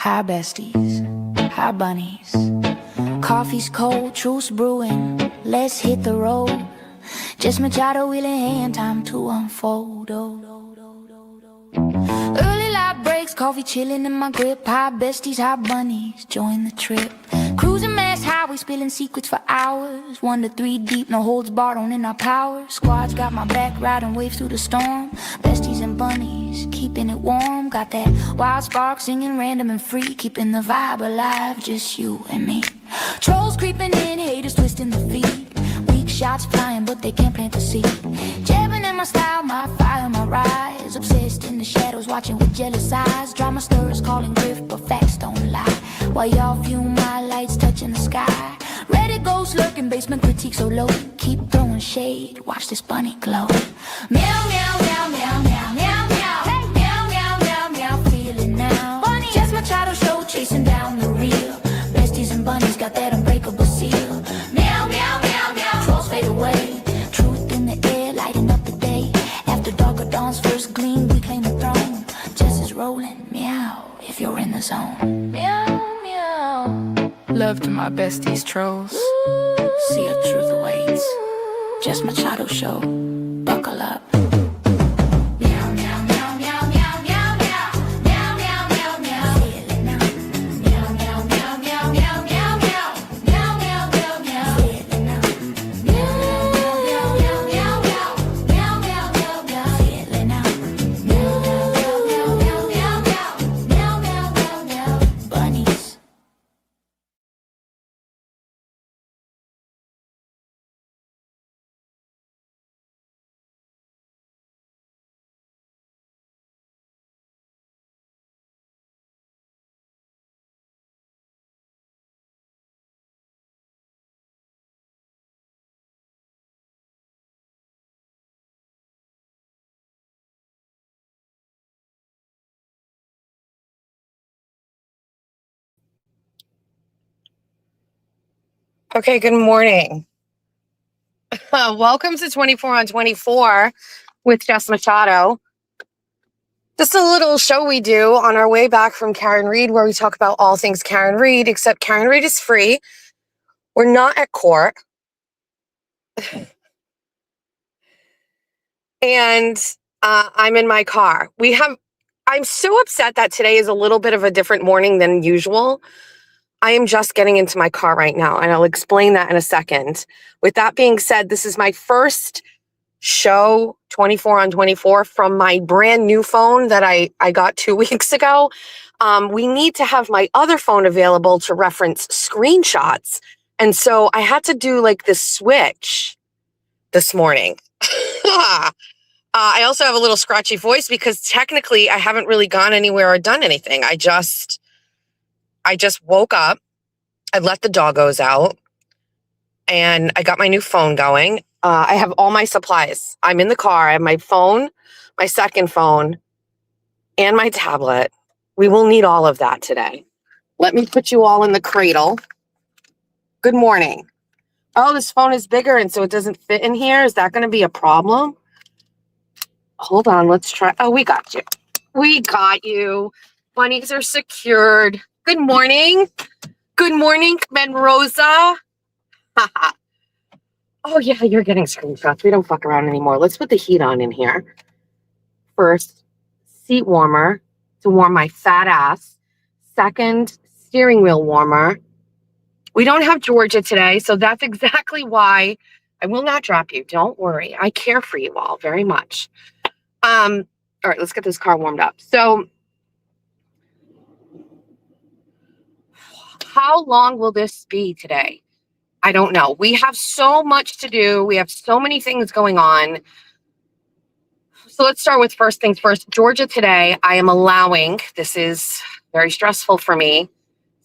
Hi besties, hi bunnies. Coffee's cold, truce brewing, let's hit the road. Just Machado wheel in hand, time to unfold. Early light breaks, coffee chilling in my grip. Hi besties, hi bunnies, join the trip. Cruising mass highway, spilling secrets for hours. 1 to 3 deep, no holds barred, owning our power. Squad's got my back, riding waves through the storm. Besties and bunnies, keeping it warm. Got that wild spark, singing random and free. Keeping the vibe alive, just you and me. Trolls creeping in, haters twisting the feet. Weak shots flying, but they can't plant the seed. Jabbing in my style, my fire, my rise. Obsessed in the shadows, watching with jealous eyes. Drama stirs, calling grift, but facts don't lie. While y'all view my lights touching the sky. Reddit ghosts lurking, basement critique so low. Keep throwing shade, watch this bunny glow. Meow, meow, meow, meow, meow, meow, meow. Hey. Meow, meow, meow, meow, feel it now. Bunny. Just Machado show, chasing down the real. Besties and bunnies got that unbreakable seal. Meow, meow, meow, meow, trolls fade away. Truth in the air, lighting up the day. After dark or dawn's first gleam, we claim the throne. Just as rolling, meow, if you're in the zone. Meow, meow. Love to my besties trolls. See a truth awaits. Just Machado show. Buckle up. Meow, meow, meow, meow, meow, meow, meow. Meow, meow, meow, meow. Feel it now. Meow, meow, meow, meow, meow, meow, meow. Meow, meow, meow, meow. Feel it now. Meow, meow, meow, meow, meow. Meow, meow, meow, meow. Feel it now. Meow, meow, meow, meow, meow, meow. Meow, meow, meow, meow. Bunnies. Okay, good morning. Welcome to 24 on 24 with Jess Machado. Just a little show we do on our way back from Karen Reed where we talk about all things Karen Reed, except Karen Reed is free. We're not at court. And I'm in my car. I'm so upset that today is a little bit of a different morning than usual. I am just getting into my car right now, and I'll explain that in a second. With that being said, this is my first show 24 on 24 from my brand new phone that I got 2 weeks ago. We need to have my other phone available to reference screenshots. And so I had to do like this switch this morning. I also have a little scratchy voice because technically I haven't really gone anywhere or done anything. I just woke up, I let the doggos out, and I got my new phone going. I have all my supplies. I'm in the car. I have my phone, my second phone, and my tablet. We will need all of that today. Let me put you all in the cradle. Good morning. Oh, this phone is bigger, and so it doesn't fit in here. Is that going to be a problem? Hold on. Let's try. Oh, we got you. We got you. Bunnies are secured. Good morning. Good morning, men Rosa. Oh, yeah, you're getting screenshots. We don't fuck around anymore. Let's put the heat on in here. First, seat warmer to warm my fat ass. Second, steering wheel warmer. We don't have Georgia today, so that's exactly why I will not drop you. Don't worry. I care for you all very much. All right, let's get this car warmed up. So, how long will this be today? I don't know. We have so much to do. We have so many things going on. So let's start with first things first. Georgia today, I am allowing, this is very stressful for me,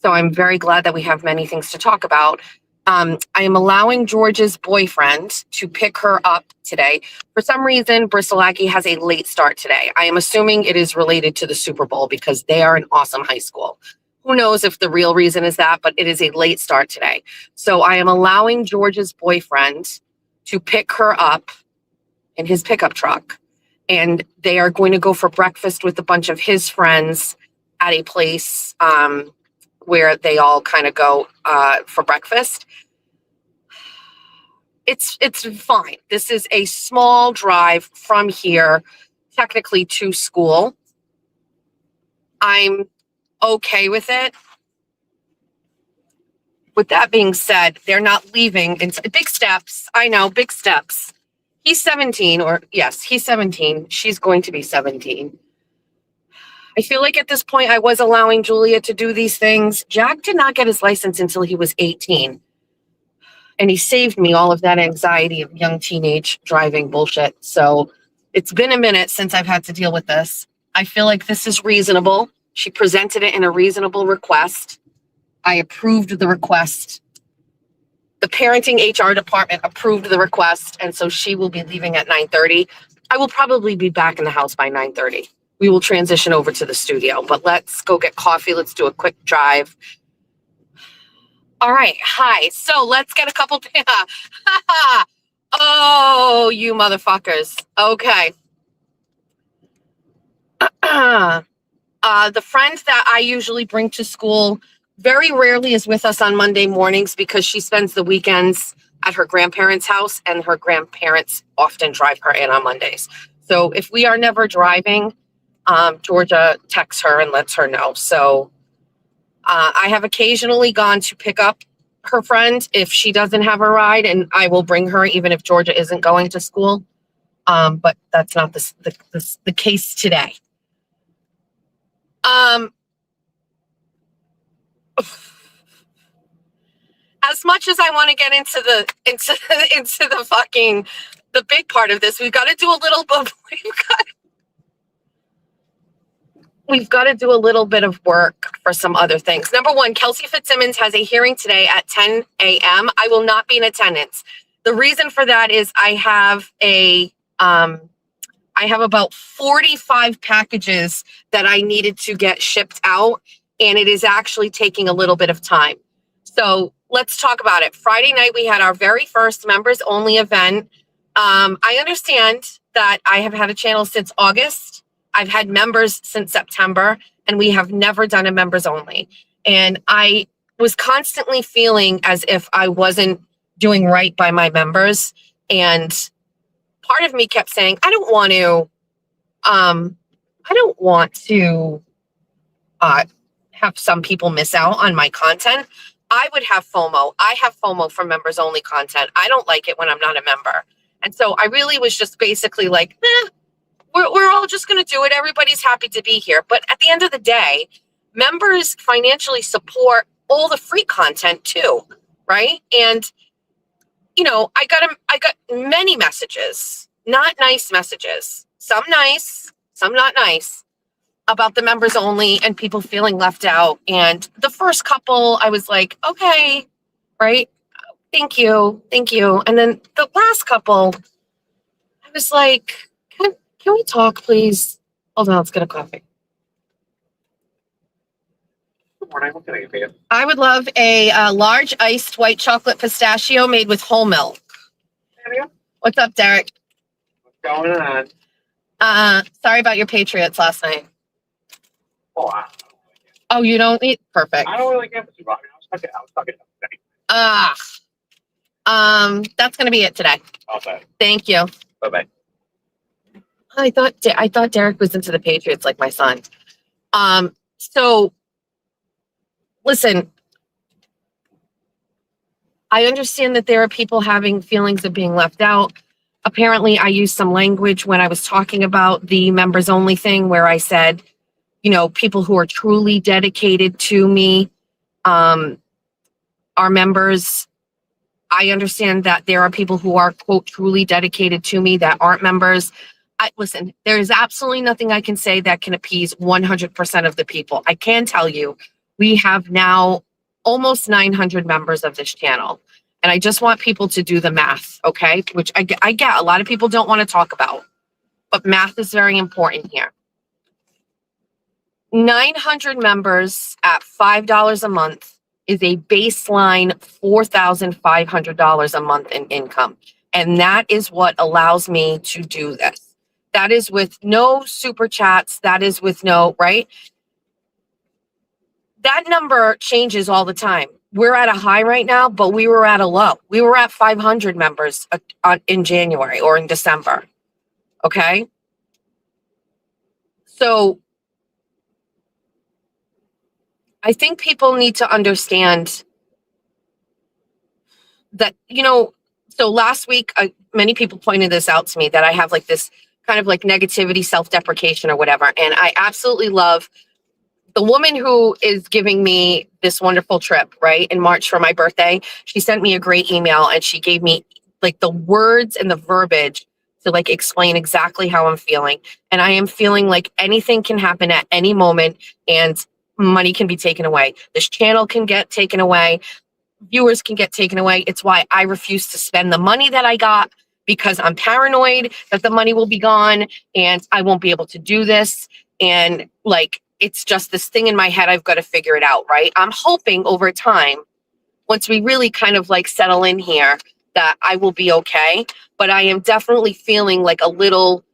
so I'm very glad that we have many things to talk about. I am allowing Georgia's boyfriend to pick her up today. For some reason, Bristolacki has a late start today. I am assuming it is related to the Super Bowl because they are an awesome high school. Who knows if the real reason is that, but it is a late start today. So I am allowing Georgia's boyfriend to pick her up in his pickup truck. And they are going to go for breakfast with a bunch of his friends at a place where they all kind of go for breakfast. It's fine. This is a small drive from here, technically to school. I'm okay with it. With that being said, they're not leaving. It's big steps. I know, big steps. He's 17, or yes, he's 17. She's going to be 17. I feel like at this point I was allowing Julia to do these things. Jack did not get his license until he was 18. And he saved me all of that anxiety of young teenage driving bullshit. So it's been a minute since I've had to deal with this. I feel like this is reasonable. She presented it in a reasonable request. I approved the request. The parenting HR department approved the request. And so she will be leaving at 9:30. I will probably be back in the house by 9:30. We will transition over to the studio, but let's go get coffee. Let's do a quick drive. All right. Hi. So let's get a couple. Oh, you motherfuckers. Okay. The friend that I usually bring to school very rarely is with us on Monday mornings because she spends the weekends at her grandparents' house, and her grandparents often drive her in on Mondays. So if we are never driving, Georgia texts her and lets her know. So I have occasionally gone to pick up her friend if she doesn't have a ride, and I will bring her even if Georgia isn't going to school. But that's not the case today. As much as I want to get into the fucking the big part of this, we've got to do a little bit. We've got to do a little bit of work for some other things. Number one, Kelsey Fitzsimmons has a hearing today at 10 a.m. I will not be in attendance. The reason for that is I have about 45 packages that I needed to get shipped out, and it is actually taking a little bit of time. So let's talk about it. Friday night, we had our very first members only event. I understand that I have had a channel since August. I've had members since September, and we have never done a members only. And I was constantly feeling as if I wasn't doing right by my members. And part of me kept saying, I don't want to have some people miss out on my content. I would have FOMO. I have FOMO for members only content. I don't like it when I'm not a member. And so I really was just basically like, we're all just going to do it. Everybody's happy to be here. But at the end of the day, members financially support all the free content too, right? And, you know, I got many messages, not nice messages, some nice, some not nice, about the members only and people feeling left out. And the first couple, I was like, okay, right? Thank you. And then the last couple, I was like, can we talk, please? Hold on, let's get a coffee. Good morning. What can I get for you? I would love a large iced white chocolate pistachio made with whole milk. What's up, Derek? What's going on? Sorry about your Patriots last night. Oh, Oh, you don't eat? Perfect. I don't really get this. I mean, I was stuck today. That's gonna be it today. Okay. Thank you. Bye-bye. I thought Derek was into the Patriots like my son. So listen, I understand that there are people having feelings of being left out. Apparently, I used some language when I was talking about the members only thing where I said, you know, people who are truly dedicated to me are members. I understand that there are people who are, quote, truly dedicated to me that aren't members. Listen, there is absolutely nothing I can say that can appease 100% of the people. I can tell you, we have now almost 900 members of this channel. And I just want people to do the math, okay? Which I get a lot of people don't want to talk about, but math is very important here. 900 members at $5 a month is a baseline $4,500 a month in income. And that is what allows me to do this. That is with no super chats. That is with no, right? that number changes all the time. We're at a high right now, but we were at a low. We were at 500 members in January or in December. Okay. So I think people need to understand that, so last week, many people pointed this out to me that I have like this kind of like negativity, self-deprecation or whatever. And I absolutely love the woman who is giving me this wonderful trip, right, in March for my birthday. She sent me a great email and she gave me like the words and the verbiage to like explain exactly how I'm feeling. And I am feeling like anything can happen at any moment and money can be taken away. This channel can get taken away. Viewers can get taken away. It's why I refuse to spend the money that I got because I'm paranoid that the money will be gone and I won't be able to do this. And like, it's just this thing in my head. I've got to figure it out, right? I'm hoping over time, once we really kind of like settle in here, that I will be okay. But I am definitely feeling like a little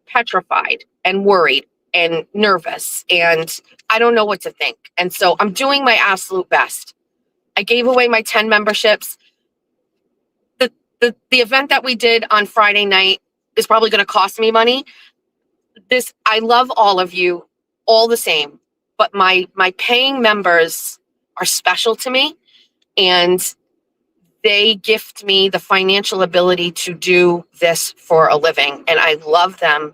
petrified and worried and nervous. And I don't know what to think. And so I'm doing my absolute best. I gave away my 10 memberships. The event that we did on Friday night is probably going to cost me money. I love all of you all the same, but my paying members are special to me and they gift me the financial ability to do this for a living. And I love them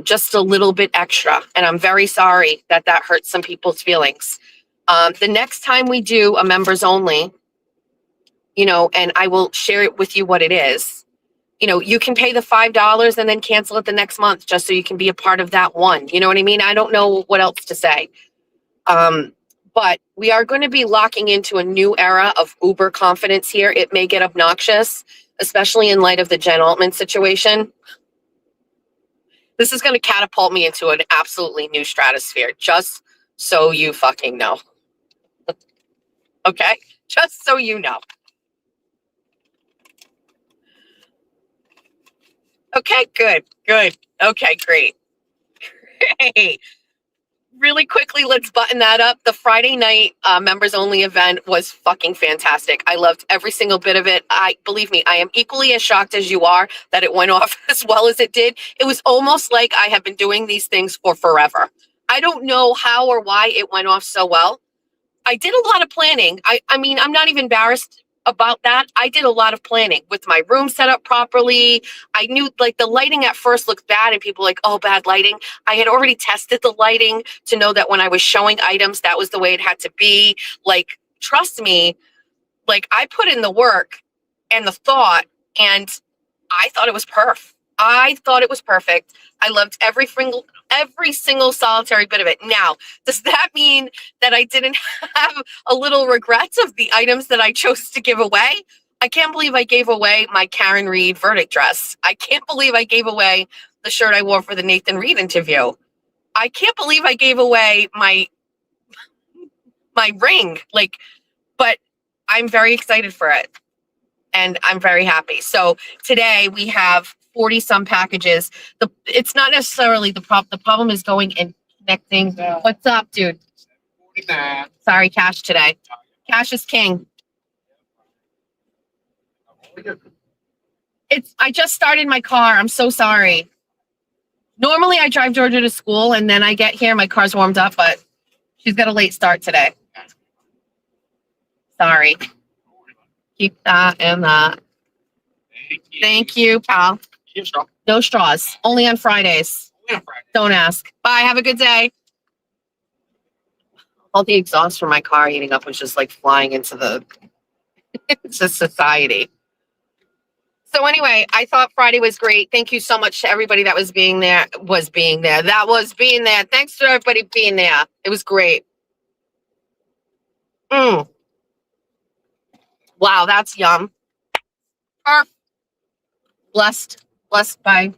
just a little bit extra. And I'm very sorry that hurts some people's feelings. The next time we do a members only, and I will share it with you what it is. You can pay the $5 and then cancel it the next month just so you can be a part of that one. You know what I mean? I don't know what else to say. But we are going to be locking into a new era of uber confidence here. It may get obnoxious, especially in light of the Jen Altman situation. This is going to catapult me into an absolutely new stratosphere, just so you fucking know. Okay? Just so you know. Okay, good. Okay, great. Great. Really quickly, let's button that up. The Friday night members only event was fucking fantastic. I loved every single bit of it. Believe me, I am equally as shocked as you are that it went off as well as it did. It was almost like I have been doing these things for forever. I don't know how or why it went off so well. I did a lot of planning. I mean, I'm not even embarrassed about that. I did a lot of planning with my room set up properly. I knew like the lighting at first looked bad and people were like, oh, bad lighting. I had already tested the lighting to know that when I was showing items, that was the way it had to be. Like, trust me, like I put in the work and the thought and I thought it was perfect. I thought it was perfect. I loved every single solitary bit of it. Now, does that mean that I didn't have a little regrets of the items that I chose to give away? I can't believe I gave away my Karen Reed verdict dress. I can't believe I gave away the shirt I wore for the Nathan Reed interview. I can't believe I gave away my ring. But I'm very excited for it. And I'm very happy. So today we have 40 some packages. It's not necessarily the problem. The problem is going and connecting. What's up, dude? 49. Sorry, Cash today. Cash is king. I just started my car. I'm so sorry. Normally I drive Georgia to school and then I get here, my car's warmed up, but she's got a late start today. Sorry. Keep that and that. Thank you, pal. No straws. Only on Fridays. Don't ask. Bye. Have a good day. All the exhaust from my car heating up was just like flying into society. So anyway, I thought Friday was great. Thank you so much to everybody that was being there. Thanks to everybody being there. It was great. Wow, that's yum. Blessed by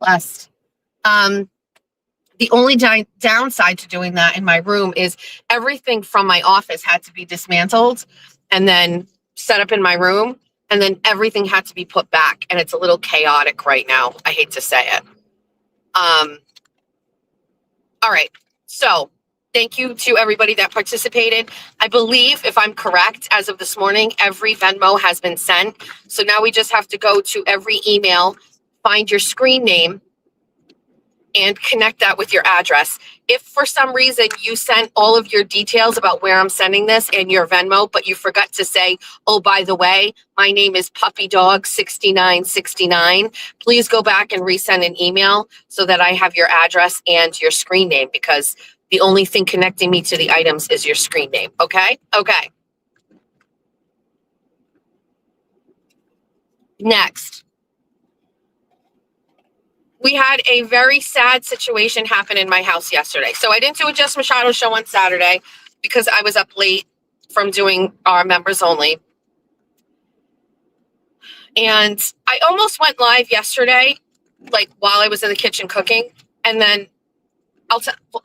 blessed. The only downside to doing that in my room is everything from my office had to be dismantled and then set up in my room, and then everything had to be put back, and it's a little chaotic right now. I hate to say it. All right, so Thank you to everybody that participated. I believe, if I'm correct, as of this morning, every Venmo has been sent. So now we just have to go to every email, find your screen name, and connect that with your address. If for some reason you sent all of your details about where I'm sending this and your Venmo, but you forgot to say, oh, by the way, my name is Puppy Dog 6969, please go back and resend an email so that I have your address and your screen name, because the only thing connecting me to the items is your screen name. Okay? Okay. Next. We had a very sad situation happen in my house yesterday. So I didn't do a Just Machado show on Saturday because I was up late from doing our members only. And I almost went live yesterday, like while I was in the kitchen cooking. And then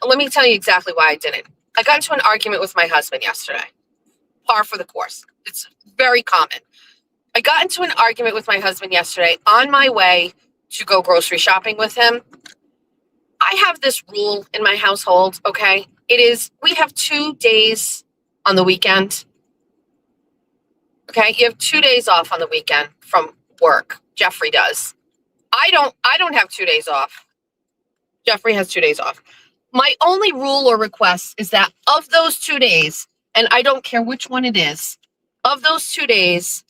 let me tell you exactly why I didn't. I got into an argument with my husband yesterday. Par for the course. It's very common. I got into an argument with my husband yesterday on my way to go grocery shopping with him. I have this rule in my household, okay? It is, we have 2 days on the weekend. Okay, you have 2 days off on the weekend from work. Jeffrey does. I don't have 2 days off. Jeffrey has 2 days off. My only rule or request is that of those 2 days, and I don't care which one it is, of those 2 days,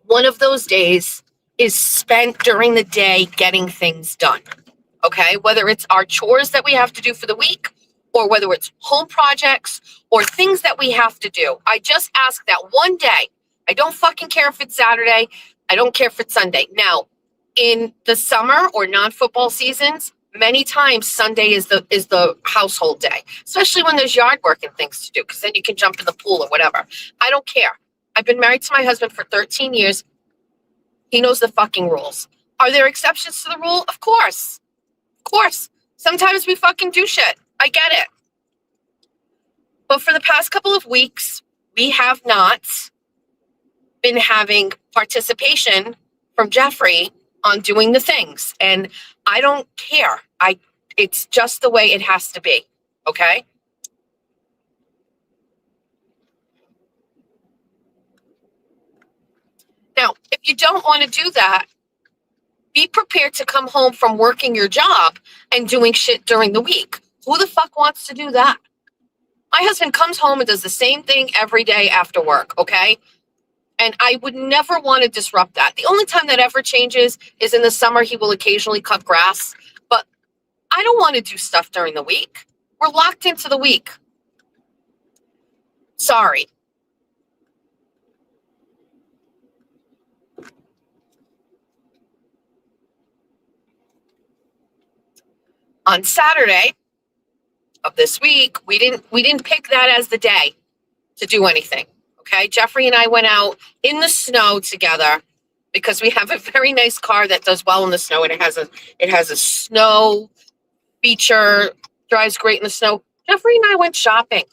one of those days is spent during the day getting things done. Okay, whether it's our chores that we have to do for the week, or whether it's home projects or things that we have to do. I just ask that one day. I don't fucking care if it's Saturday. I don't care if it's Sunday. Now, in the summer or non-football seasons, many times Sunday is the household day, especially when there's yard work and things to do, because then you can jump in the pool or whatever. I don't care. I've been married to my husband for 13 years. He knows the fucking rules. Are there exceptions to the rule? Of course. Of course. Sometimes we fucking do shit. I get it. But for the past couple of weeks, we have not been having participation from Jeffrey on doing the things. And I don't care. It's just the way it has to be. Okay? Now, if you don't want to do that, be prepared to come home from working your job and doing shit during the week. Who the fuck wants to do that? My husband comes home and does the same thing every day after work, okay? And I would never want to disrupt that. The only time that ever changes is in the summer. He will occasionally cut grass, but I don't want to do stuff during the week. We're locked into the week. Sorry. On Saturday of this week, we didn't pick that as the day to do anything. Okay, Jeffrey and I went out in the snow together because we have a very nice car that does well in the snow, and it has a snow feature, drives great in the snow. Jeffrey and I went shopping.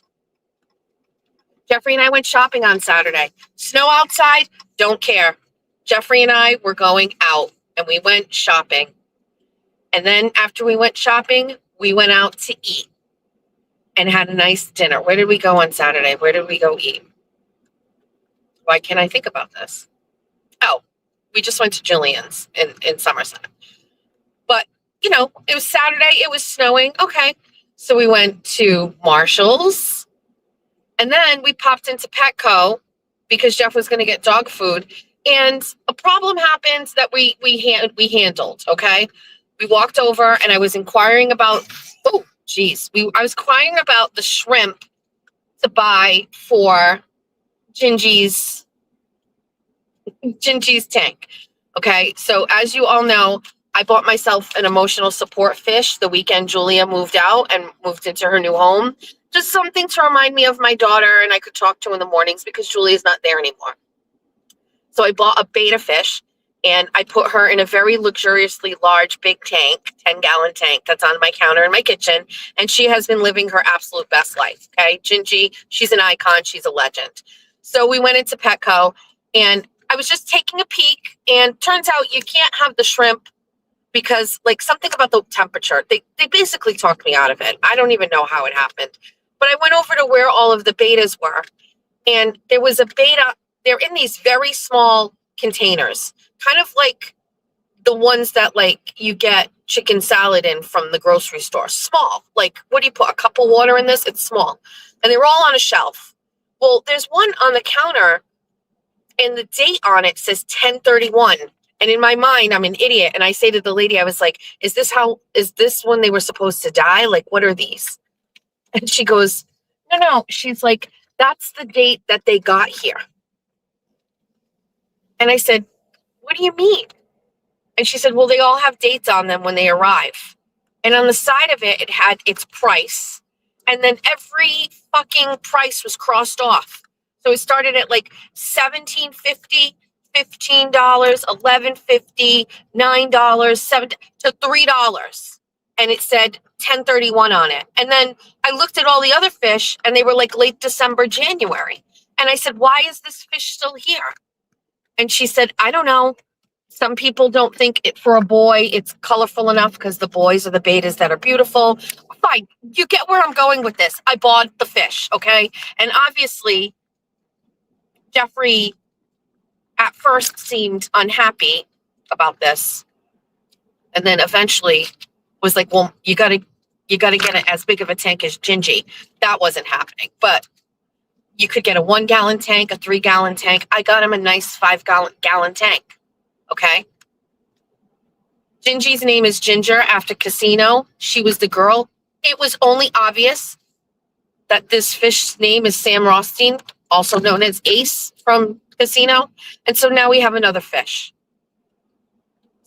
Jeffrey and I went shopping on Saturday. Snow outside, don't care. Jeffrey and I were going out and we went shopping. And then after we went shopping, we went out to eat and had a nice dinner. Where did we go on Saturday? Where did we go eat? Why can't I think about this? Oh, we just went to Jillian's in Somerset. But, it was Saturday. It was snowing. Okay. So we went to Marshall's. And then we popped into Petco because Jeff was going to get dog food. And a problem happened that we handled, okay? We walked over and I was inquiring about, I was inquiring about the shrimp to buy for Gingy's tank. Okay, so as you all know, I bought myself an emotional support fish the weekend Julia moved out and moved into her new home. Just something to remind me of my daughter and I could talk to in the mornings because Julia's not there anymore. So I bought a betta fish and I put her in a very luxuriously large big tank, 10-gallon tank that's on my counter in my kitchen. And she has been living her absolute best life. Okay, Gingy, she's an icon. She's a legend. So we went into Petco and I was just taking a peek, and turns out you can't have the shrimp because like something about the temperature, they basically talked me out of it. I don't even know how it happened. But I went over to where all of the betas were, and there was a beta. They're in these very small containers, kind of like the ones that like you get chicken salad in from the grocery store. Small. Like, what do you put? A cup of water in this? It's small. And they're all on a shelf. Well, there's one on the counter, and the date on it says 10/31. And in my mind, I'm an idiot. And I say to the lady, I was like, is this when they were supposed to die? Like, what are these? And she goes, no. She's like, that's the date that they got here. And I said, what do you mean? And she said, well, they all have dates on them when they arrive. And on the side of it, it had its price. And then every fucking price was crossed off. So it started at like $17.50, $15, $11.50, $9, $7 to $3. And it said 10/31 on it. And then I looked at all the other fish and they were like late December, January. And I said, why is this fish still here? And she said, I don't know. Some people don't think it for a boy, it's colorful enough because the boys are the betas that are beautiful. Fine. You get where I'm going with this. I bought the fish. Okay. And obviously, Jeffrey at first seemed unhappy about this. And then eventually was like, well, you gotta get it as big of a tank as Gingy. That wasn't happening. But you could get a 1 gallon tank, a 3 gallon tank. I got him a nice 5 gallon tank. Okay. Gingy's name is Ginger after Casino. She was the girl. It was only obvious that this fish's name is Sam Rothstein, also known as Ace from Casino. And so now we have another fish.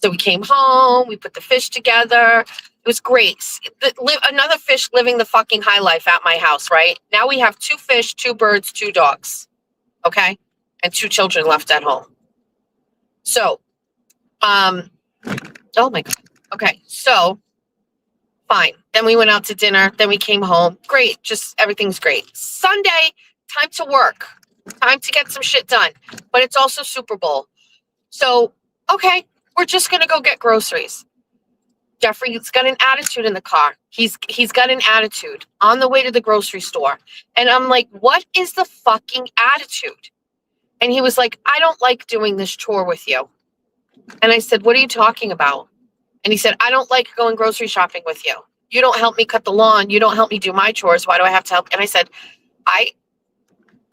So we came home, we put the fish together. It was great. Another fish living the fucking high life at my house, right? Now we have 2 fish, 2 birds, 2 dogs. Okay. And 2 children left at home. So, oh my God. Okay. So fine. Then we went out to dinner. Then we came home. Great. Just everything's great. Sunday, time to work. Time to get some shit done. But it's also Super Bowl. So, okay, we're just going to go get groceries. Jeffrey's got an attitude in the car. He's got an attitude on the way to the grocery store. And I'm like, what is the fucking attitude? And he was like, I don't like doing this chore with you. And I said, what are you talking about? And he said, I don't like going grocery shopping with you. You don't help me cut the lawn. You don't help me do my chores. Why do I have to help? And I said, I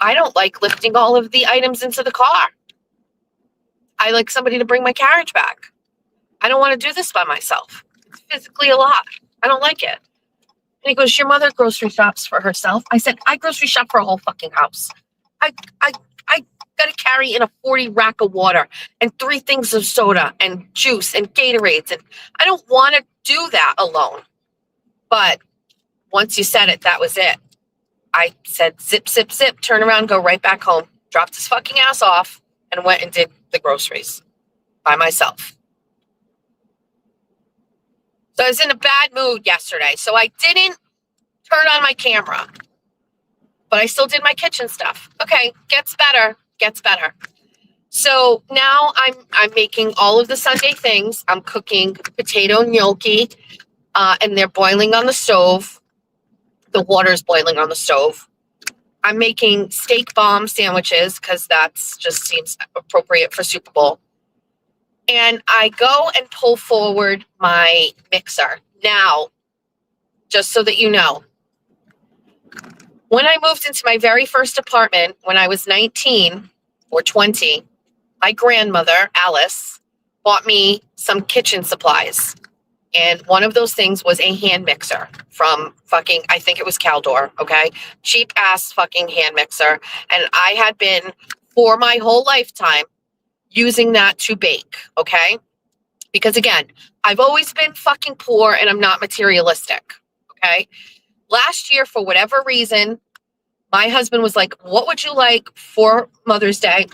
don't like lifting all of the items into the car. I like somebody to bring my carriage back. I don't want to do this by myself. It's physically a lot. I don't like it. And he goes, your mother grocery shops for herself. I said, I grocery shop for a whole fucking house. I got to carry in a 40 rack of water and 3 things of soda and juice and Gatorades. And I don't want to do that alone. But once you said it, that was it. I said, zip, zip, zip, turn around, go right back home, dropped his fucking ass off and went and did the groceries by myself. So I was in a bad mood yesterday. So I didn't turn on my camera, but I still did my kitchen stuff. Okay, gets better. So now I'm making all of the Sunday things. I'm cooking potato gnocchi, and they're boiling on the stove. The water's boiling on the stove. I'm making steak bomb sandwiches because that's just seems appropriate for Super Bowl. And I go and pull forward my mixer. Now, just so that you know, when I moved into my very first apartment when I was 19 or 20, my grandmother, Alice, bought me some kitchen supplies. And one of those things was a hand mixer from fucking, I think it was Caldor, okay? Cheap ass fucking hand mixer. And I had been, for my whole lifetime, using that to bake, okay? Because again, I've always been fucking poor and I'm not materialistic, okay? Last year, for whatever reason, my husband was like, what would you like for Mother's Day?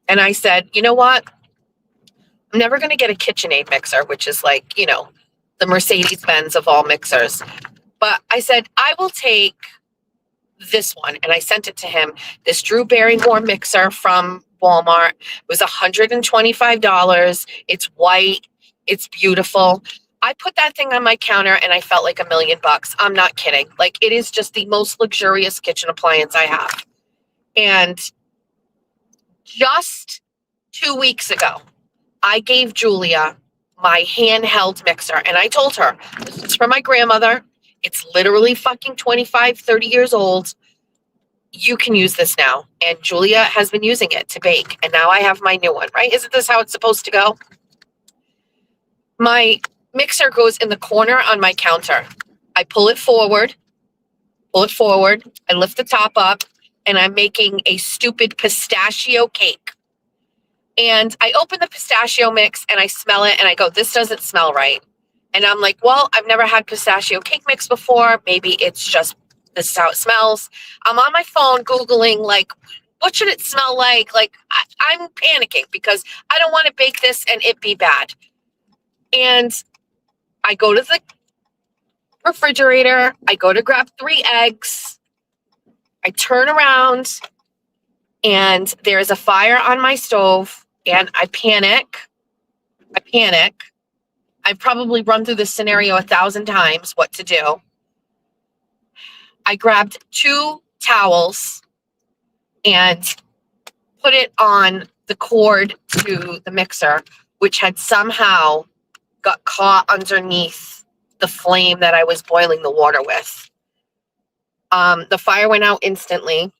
And I said, you know what? I'm never going to get a KitchenAid mixer, which is like, you know, the Mercedes-Benz of all mixers. But I said, I will take this one. And I sent it to him. This Drew Barrymore mixer from Walmart. It was $125. It's white. It's beautiful. I put that thing on my counter and I felt like $1,000,000. I'm not kidding. Like, it is just the most luxurious kitchen appliance I have. And just 2 weeks ago, I gave Julia my handheld mixer and I told her, this is for my grandmother. It's literally fucking 25, 30 years old. You can use this now. And Julia has been using it to bake. And now I have my new one, right? Isn't this how it's supposed to go? My mixer goes in the corner on my counter. I pull it forward. I lift the top up and I'm making a stupid pistachio cake. And I open the pistachio mix and I smell it and I go, this doesn't smell right. And I'm like, well, I've never had pistachio cake mix before. Maybe it's just, this is how it smells. I'm on my phone Googling, like, what should it smell like? Like, I'm panicking because I don't want to bake this and it be bad. And I go to the refrigerator. I go to grab 3 eggs. I turn around and there's a fire on my stove and I panic. I've probably run through this scenario 1,000 times, what to do. I grabbed 2 towels and put it on the cord to the mixer, which had somehow got caught underneath the flame that I was boiling the water with. The fire went out instantly.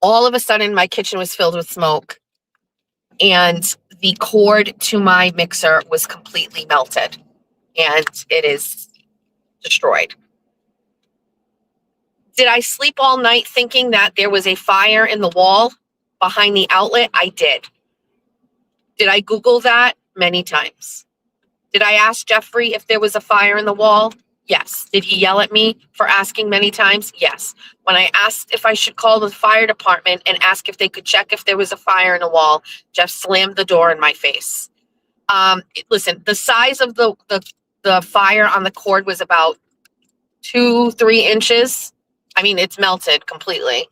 All of a sudden, my kitchen was filled with smoke, and the cord to my mixer was completely melted, and it is destroyed. Did I sleep all night thinking that there was a fire in the wall behind the outlet? I did. Did I Google that? Many times. Did I ask Jeffrey if there was a fire in the wall? Yes. Did he yell at me for asking many times? Yes. When I asked if I should call the fire department and ask if they could check if there was a fire in the wall, Jeff slammed the door in my face. Listen, the size of the fire on the cord was about 2-3 inches. I mean, it's melted completely.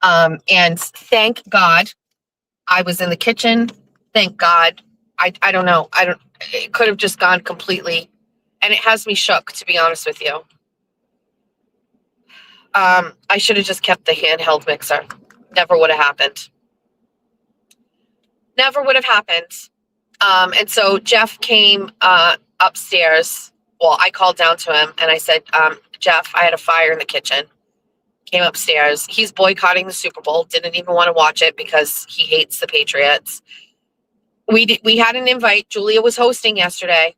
And thank God I was in the kitchen. Thank God. I don't know. It could have just gone completely. And it has me shook, to be honest with you. I should have just kept the handheld mixer. Never would have happened. Never would have happened. And so Jeff came upstairs. Well, I called down to him and I said, Jeff, I had a fire in the kitchen. Came upstairs. He's boycotting the Super Bowl. Didn't even want to watch it because he hates the Patriots. We had an invite. Julia was hosting yesterday.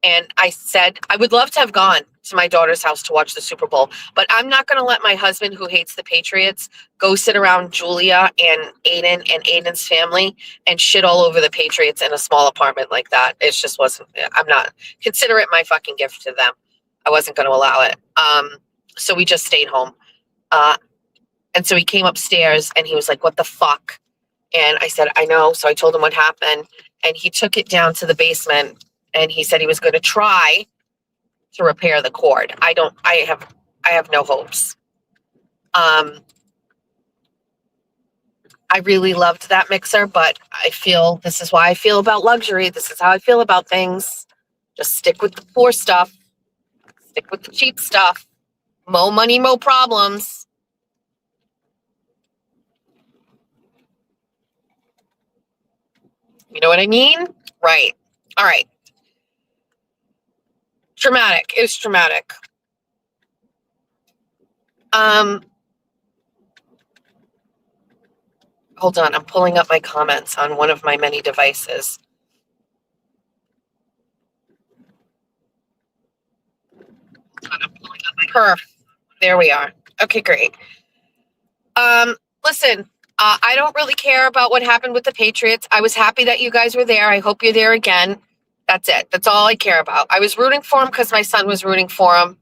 And I said, I would love to have gone to my daughter's house to watch the Super Bowl, but I'm not going to let my husband, who hates the Patriots, go sit around Julia and Aiden's family and shit all over the Patriots in a small apartment like that. It just wasn't, I'm not, consider it my fucking gift to them. I wasn't going to allow it. So we just stayed home. And so he came upstairs and he was like, what the fuck? And I said, I know. So I told him what happened. And he took it down to the basement and he said he was going to try to repair the cord. I have no hopes. I really loved that mixer, but I feel this is why I feel about luxury. This is how I feel about things. Just stick with the poor stuff. Stick with the cheap stuff. Mo money, mo problems. You know what I mean? Right. All right. Traumatic. It was traumatic. Hold on. I'm pulling up my comments on one of my many devices. Perf. There we are. Okay, great. Listen, I don't really care about what happened with the Patriots. I was happy that you guys were there. I hope you're there again. That's it. That's all I care about. I was rooting for him because my son was rooting for him,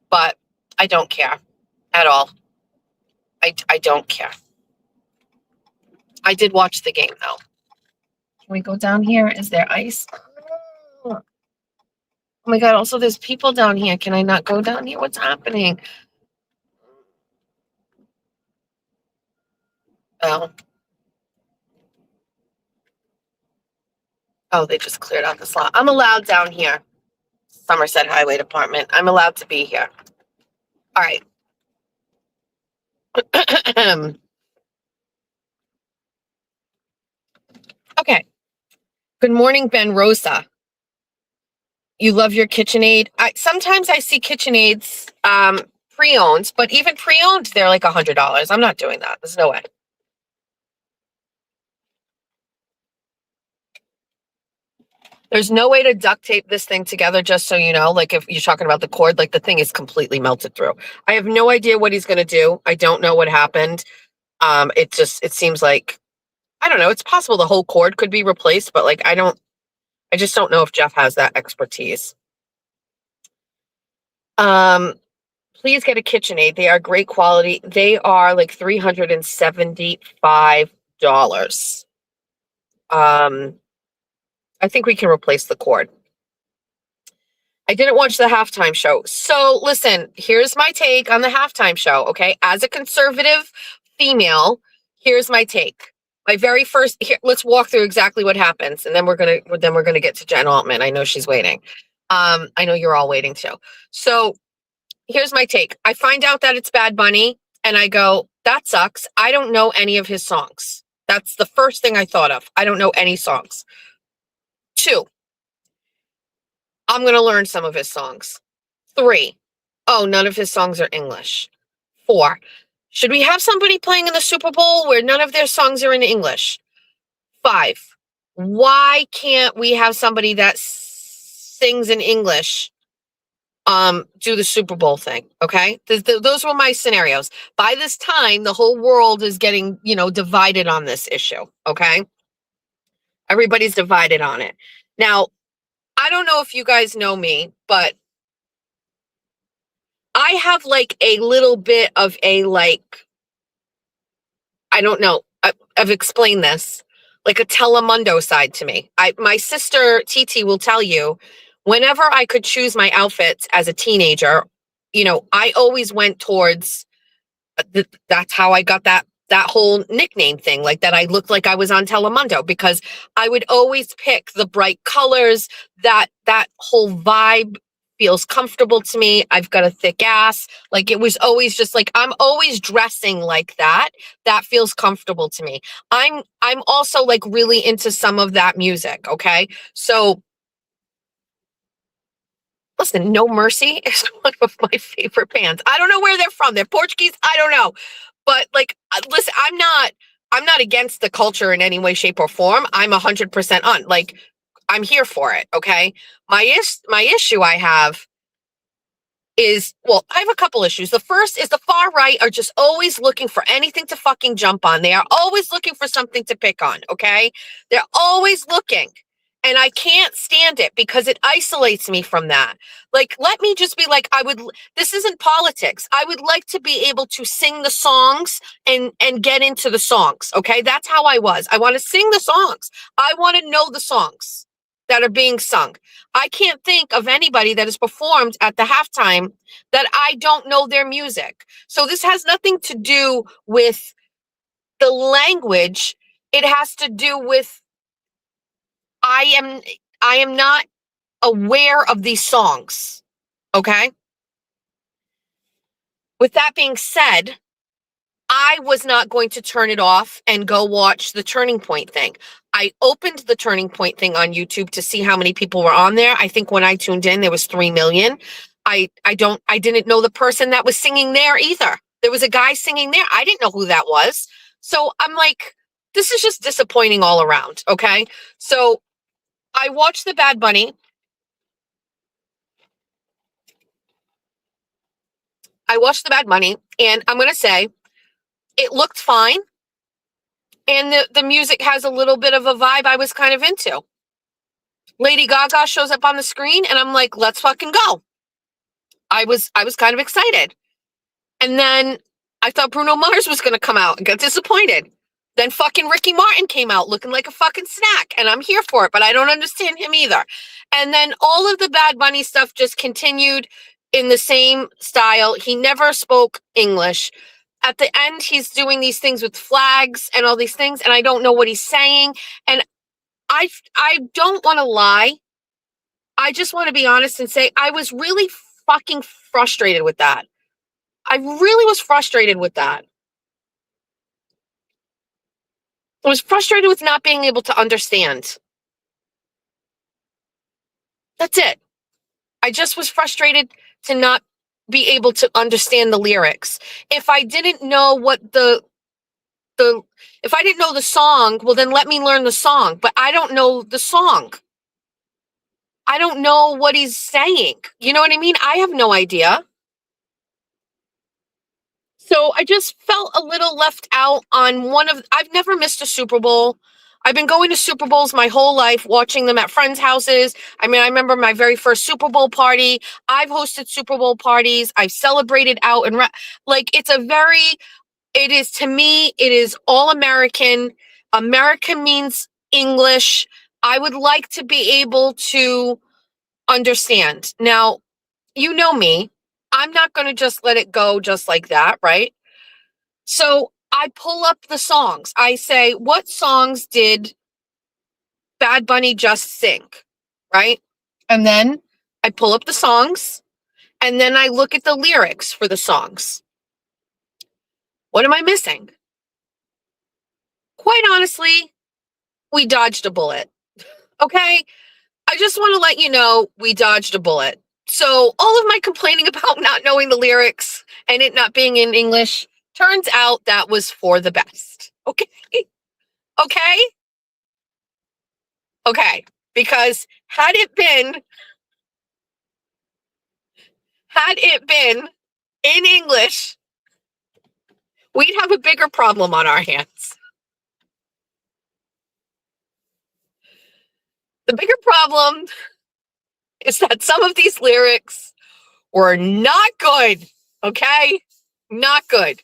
but I don't care at all. I don't care. I did watch the game though. Can we go down here? Is there ice? Oh my God. Also, there's people down here. Can I not go down here? What's happening? Oh. Oh, they just cleared out this lot. I'm allowed down here. Somerset Highway Department. I'm allowed to be here. All right. Okay. Good morning, Ben Rosa. You love your KitchenAid. Sometimes I see KitchenAids pre-owned, but even pre-owned, they're like $100. I'm not doing that. There's no way. There's no way to duct tape this thing together, just so you know. Like if you're talking about the cord, like the thing is completely melted through. I have no idea what he's going to do. I don't know what happened. It seems like, I don't know. It's possible the whole cord could be replaced, but like, I just don't know if Jeff has that expertise. Please get a KitchenAid. They are great quality. They are like $375. I think we can replace the cord. I didn't watch the halftime show. So listen, here's my take on the halftime show, okay? As a conservative female, here's my take. My very first, here, let's walk through exactly what happens, and then we're gonna get to Jen Altman. I know she's waiting. I know you're all waiting too. So here's my take. I find out that it's Bad Bunny, and I go, that sucks. I don't know any of his songs. That's the first thing I thought of. I don't know any songs. 2, I'm going to learn some of his songs. 3, oh, none of his songs are English. 4, should we have somebody playing in the Super Bowl where none of their songs are in English? 5, why can't we have somebody that sings in English do the Super Bowl thing? Okay, those were my scenarios. By this time, the whole world is getting, divided on this issue. Okay, everybody's divided on it. Now, I don't know if you guys know me, but I have like a little bit of a I don't know. I've explained this, like a Telemundo side to me. My sister Titi will tell you, whenever I could choose my outfits as a teenager, I always went towards. That's how I got that whole nickname thing, like that I looked like I was on Telemundo, because I would always pick the bright colors. That whole vibe feels comfortable to me. I've got a thick ass. Like it was always just like, I'm always dressing like that. That feels comfortable to me. I'm also like really into some of that music. Okay. So listen, No Mercy is one of my favorite bands. I don't know where they're from. They're Portuguese. I don't know. But like, listen, I'm not against the culture in any way, shape, or form. I'm 100% on. Like, I'm here for it. Okay. My issue I have is, well, I have a couple issues. The first is the far right are just always looking for anything to fucking jump on. They are always looking for something to pick on. Okay. They're always looking. And I can't stand it because it isolates me from that. Like, let me just be like, this isn't politics. I would like to be able to sing the songs and get into the songs. Okay. That's how I was. I want to sing the songs. I want to know the songs that are being sung. I can't think of anybody that has performed at the halftime that I don't know their music. So this has nothing to do with the language. It has to do with, I am not aware of these songs. Okay. With that being said, I was not going to turn it off and go watch the Turning Point thing. I opened the Turning Point thing on YouTube to see how many people were on there. I think when I tuned in, there was 3 million. I didn't know the person that was singing there either. There was a guy singing there. I didn't know who that was. So I'm like, this is just disappointing all around. Okay. So I watched the Bad Bunny. And I'm going to say it looked fine. And the music has a little bit of a vibe I was kind of into. Lady Gaga shows up on the screen and I'm like, let's fucking go. I was kind of excited. And then I thought Bruno Mars was going to come out and got disappointed. Then fucking Ricky Martin came out looking like a fucking snack, and I'm here for it, but I don't understand him either. And then all of the Bad Bunny stuff just continued in the same style. He never spoke English. At the end, he's doing these things with flags and all these things, and I don't know what he's saying. And I don't want to lie. I just want to be honest and say I was really fucking frustrated with that. I really was frustrated with that. I was frustrated with not being able to understand. That's it. I just was frustrated to not be able to understand the lyrics. If I didn't know what if I didn't know the song, well then let me learn the song, but I don't know the song. I don't know what he's saying. You know what I mean? I have no idea. So I just felt a little left out on I've never missed a Super Bowl. I've been going to Super Bowls my whole life, watching them at friends' houses. I mean, I remember my very first Super Bowl party. I've hosted Super Bowl parties. I've celebrated out and like it is to me, it is all American. American means English. I would like to be able to understand. Now, you know me. I'm not going to just let it go just like that, right? So I pull up the songs. I say, what songs did Bad Bunny just sing, right? And then I pull up the songs, and then I look at the lyrics for the songs. What am I missing? Quite honestly, we dodged a bullet, okay? I just want to let you know we dodged a bullet. So all of my complaining about not knowing the lyrics and it not being in English, turns out that was for the best. Okay? Okay? Okay. Because had it been in English, we'd have a bigger problem on our hands. The bigger problem is that some of these lyrics were not good. Okay? Not good.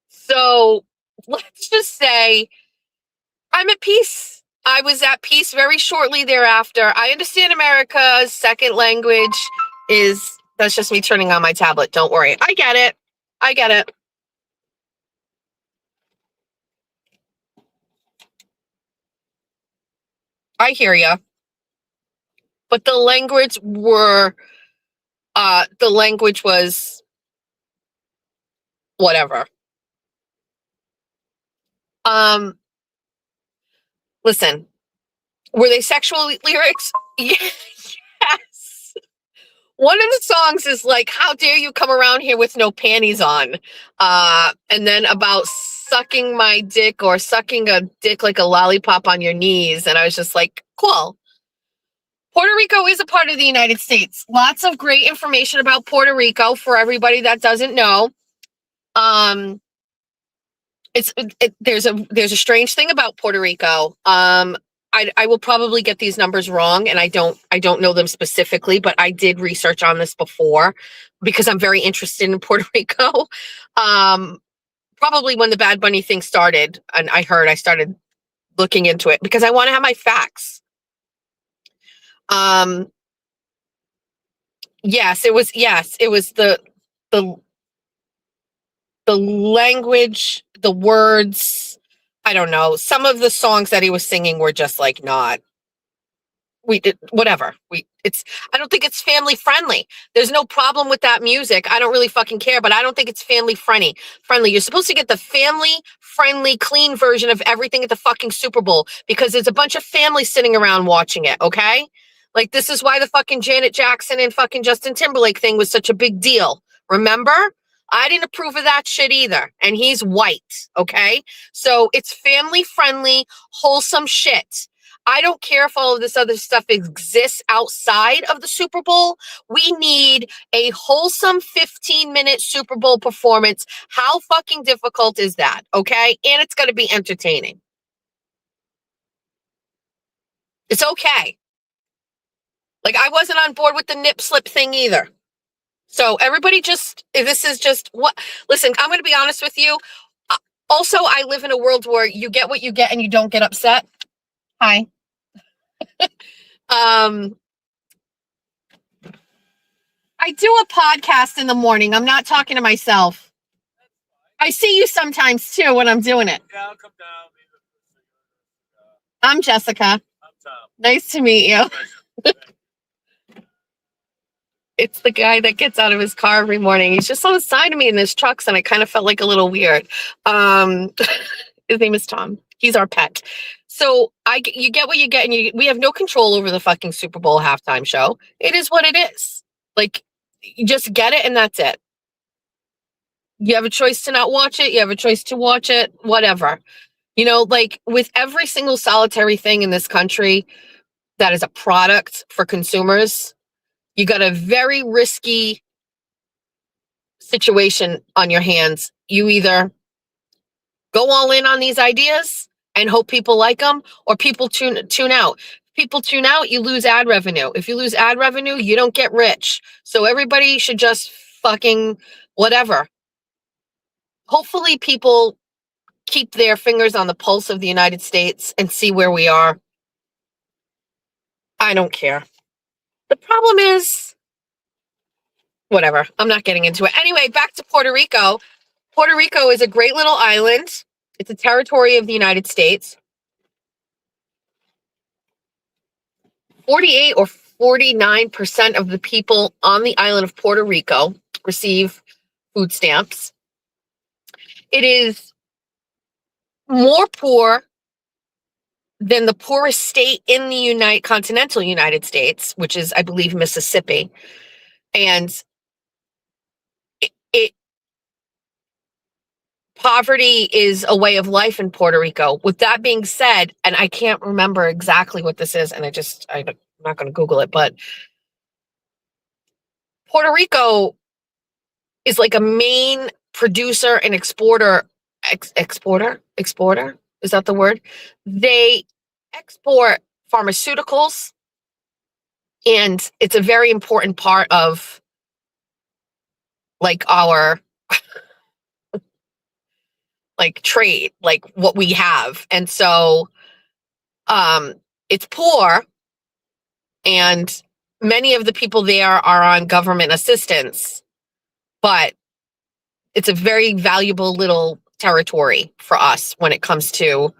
So let's just say I'm at peace. I was at peace very shortly thereafter. I understand America's second language that's just me turning on my tablet. Don't worry. I get it. I get it. I hear you. But the language was whatever. Listen, were they sexual lyrics? Yes. One of the songs is like, how dare you come around here with no panties on? And then about sucking my dick or sucking a dick like a lollipop on your knees. And I was just like, cool. Puerto Rico is a part of the United States. Lots of great information about Puerto Rico for everybody that doesn't know. There's a strange thing about Puerto Rico. I will probably get these numbers wrong, and I don't know them specifically, but I did research on this before because I'm very interested in Puerto Rico. Probably when the Bad Bunny thing started, and I started looking into it because I want to have my facts. Yes, it was the language, the words. I don't know. Some of the songs that he was singing were just like not. Whatever. I don't think it's family friendly. There's no problem with that music. I don't really fucking care, but I don't think it's family friendly. You're supposed to get the family friendly, clean version of everything at the fucking Super Bowl because there's a bunch of families sitting around watching it. Okay. Like this is why the fucking Janet Jackson and fucking Justin Timberlake thing was such a big deal. Remember? I didn't approve of that shit either. And he's white. Okay. So it's family friendly, wholesome shit. I don't care if all of this other stuff exists outside of the Super Bowl. We need a wholesome 15-minute Super Bowl performance. How fucking difficult is that? Okay. And it's going to be entertaining. It's okay. Like I wasn't on board with the nip slip thing either. So everybody this is just what, listen, I'm going to be honest with you. Also, I live in a world where you get what you get and you don't get upset. Hi. I do a podcast in the morning. I'm not talking to myself. I see you sometimes too when I'm doing it. Yeah, I'll come down. I'm Jessica. Nice to meet you. It's the guy that gets out of his car every morning. He's just on the side of me in his trucks, and I kind of felt like a little weird. His name is Tom. He's our pet. So you get what you get, and we have no control over the fucking Super Bowl halftime show. It is what it is. Like, you just get it, and that's it. You have a choice to not watch it. You have a choice to watch it. Whatever. You know, like with every single solitary thing in this country that is a product for consumers, you got a very risky situation on your hands. You either go all in on these ideas and hope people like them, or people tune out. People tune out, you lose ad revenue. If you lose ad revenue, you don't get rich. So everybody should just fucking whatever. Hopefully people keep their fingers on the pulse of the United States and see where we are. I don't care. The problem is, whatever. I'm not getting into it. Anyway, back to Puerto Rico. Puerto Rico is a great little island. It's a territory of the United States. 48 or 49% of the people on the island of Puerto Rico receive food stamps. It is more poor than the poorest state in the continental United States, which is, I believe, Mississippi. And poverty is a way of life in Puerto Rico. With that being said, and I can't remember exactly what this is, and I'm not going to Google it, but Puerto Rico is like a main producer and exporter. Exporter? Is that the word? They export pharmaceuticals, and it's a very important part of like our like trade, like what we have. And so it's poor, and many of the people there are on government assistance, but it's a very valuable little territory for us when it comes to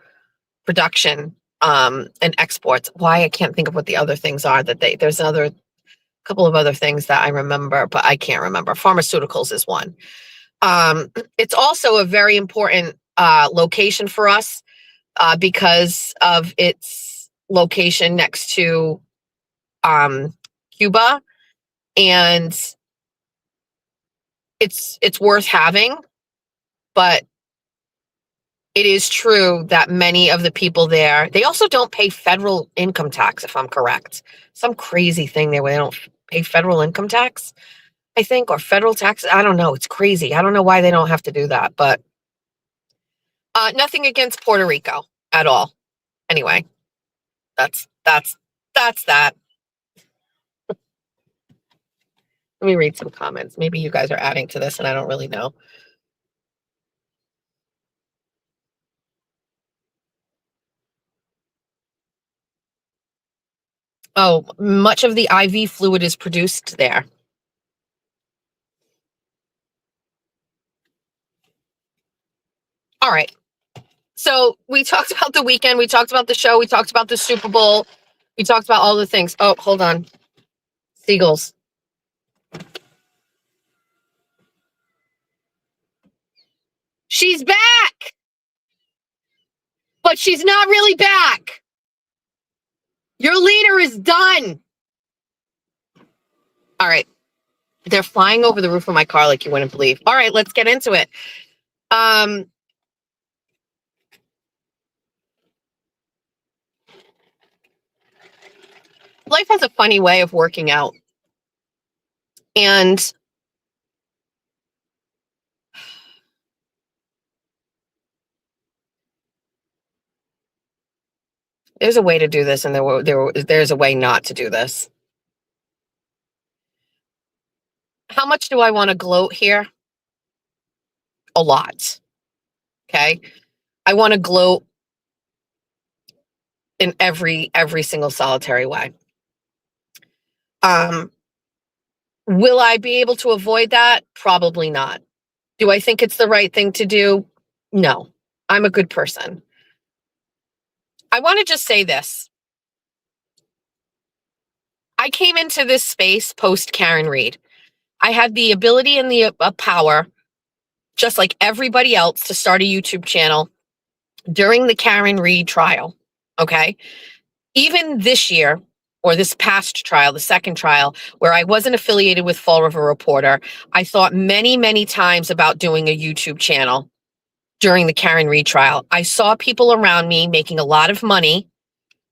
production and exports. Why I can't think of what the other things are that there's another couple of other things that I remember, but I can't remember. Pharmaceuticals is one. It's also a very important location for us because of its location next to Cuba, and it's worth having, but it is true that many of the people there, they also don't pay federal income tax, if I'm correct. Some crazy thing there where they don't pay federal income tax, I think, or federal tax. I don't know. It's crazy. I don't know why they don't have to do that, but nothing against Puerto Rico at all. Anyway, that's that. Let me read some comments. Maybe you guys are adding to this and I don't really know. Oh, much of the IV fluid is produced there. All right. So we talked about the weekend. We talked about the show. We talked about the Super Bowl. We talked about all the things. Oh, hold on. Seagulls. She's back, but she's not really back. Your leader is done. All right. They're flying over the roof of my car like you wouldn't believe. All right, let's get into it. Life has a funny way of working out. And there's a way to do this, and there's a way not to do this. How much do I want to gloat here? A lot. Okay. I want to gloat in every single solitary way. Will I be able to avoid that? Probably not. Do I think it's the right thing to do? No. I'm a good person. I want to just say this. I came into this space post Karen Reed. I had the ability and the power, just like everybody else, to start a YouTube channel during the Karen Reed trial. Okay. Even this year, or this past trial, the second trial, where I wasn't affiliated with Fall River Reporter, I thought many, many times about doing a YouTube channel during the Karen Reed trial. I saw people around me making a lot of money,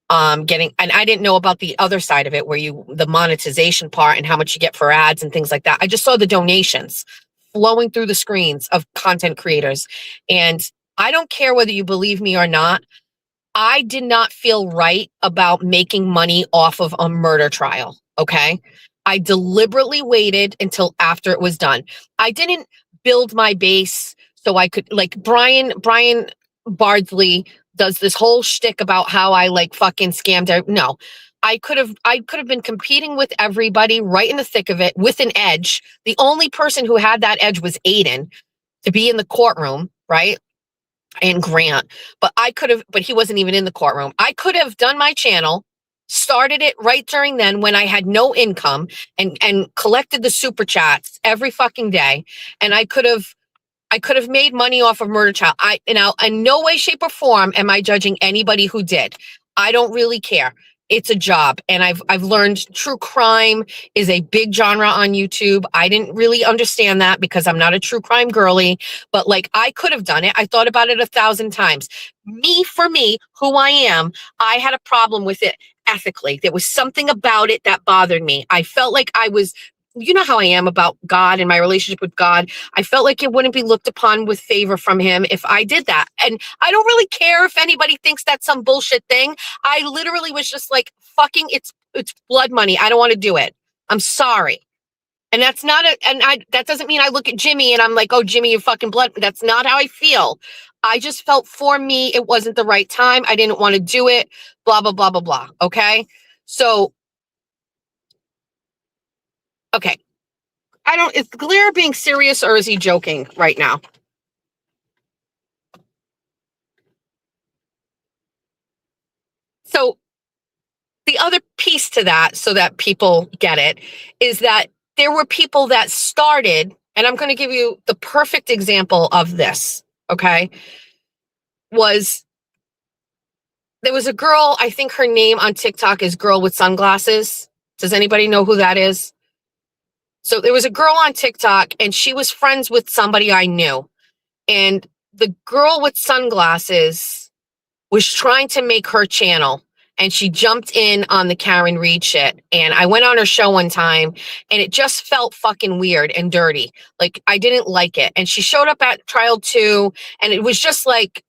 and I didn't know about the other side of it, where the monetization part and how much you get for ads and things like that. I just saw the donations flowing through the screens of content creators. And I don't care whether you believe me or not, I did not feel right about making money off of a murder trial. Okay. I deliberately waited until after it was done. I didn't build my base so I could, like, Brian Bardsley does this whole shtick about how I like fucking scammed. No, I could have been competing with everybody right in the thick of it with an edge. The only person who had that edge was Aiden to be in the courtroom, right? And Grant, but he wasn't even in the courtroom. I could have done my channel, started it right during then when I had no income, and collected the super chats every fucking day. And I could have made money off of Murder Child. In no way, shape, or form am I judging anybody who did. I don't really care. It's a job. And I've learned true crime is a big genre on YouTube. I didn't really understand that because I'm not a true crime girly, but like, I could have done it. I thought about it 1,000 times. For me, who I am, I had a problem with it ethically. There was something about it that bothered me. I felt like you know how I am about God and my relationship with God. I felt like it wouldn't be looked upon with favor from him if I did that. And I don't really care if anybody thinks that's some bullshit thing. I literally was just like, fucking, it's blood money. I don't want to do it. I'm sorry. And that doesn't mean I look at Jimmy and I'm like, oh, Jimmy, you fucking blood. That's not how I feel. I just felt for me, it wasn't the right time. I didn't want to do it. Blah, blah, blah, blah, blah. Okay. So, okay. Is Galera being serious or is he joking right now? So the other piece to that, so that people get it, is that there were people that started, and I'm going to give you the perfect example of this, okay? There was a girl, I think her name on TikTok is Girl with Sunglasses. Does anybody know who that is? So there was a girl on TikTok and she was friends with somebody I knew. And the girl with sunglasses was trying to make her channel. And she jumped in on the Karen Reed shit. And I went on her show one time and it just felt fucking weird and dirty. Like, I didn't like it. And she showed up at trial 2 and it was just like,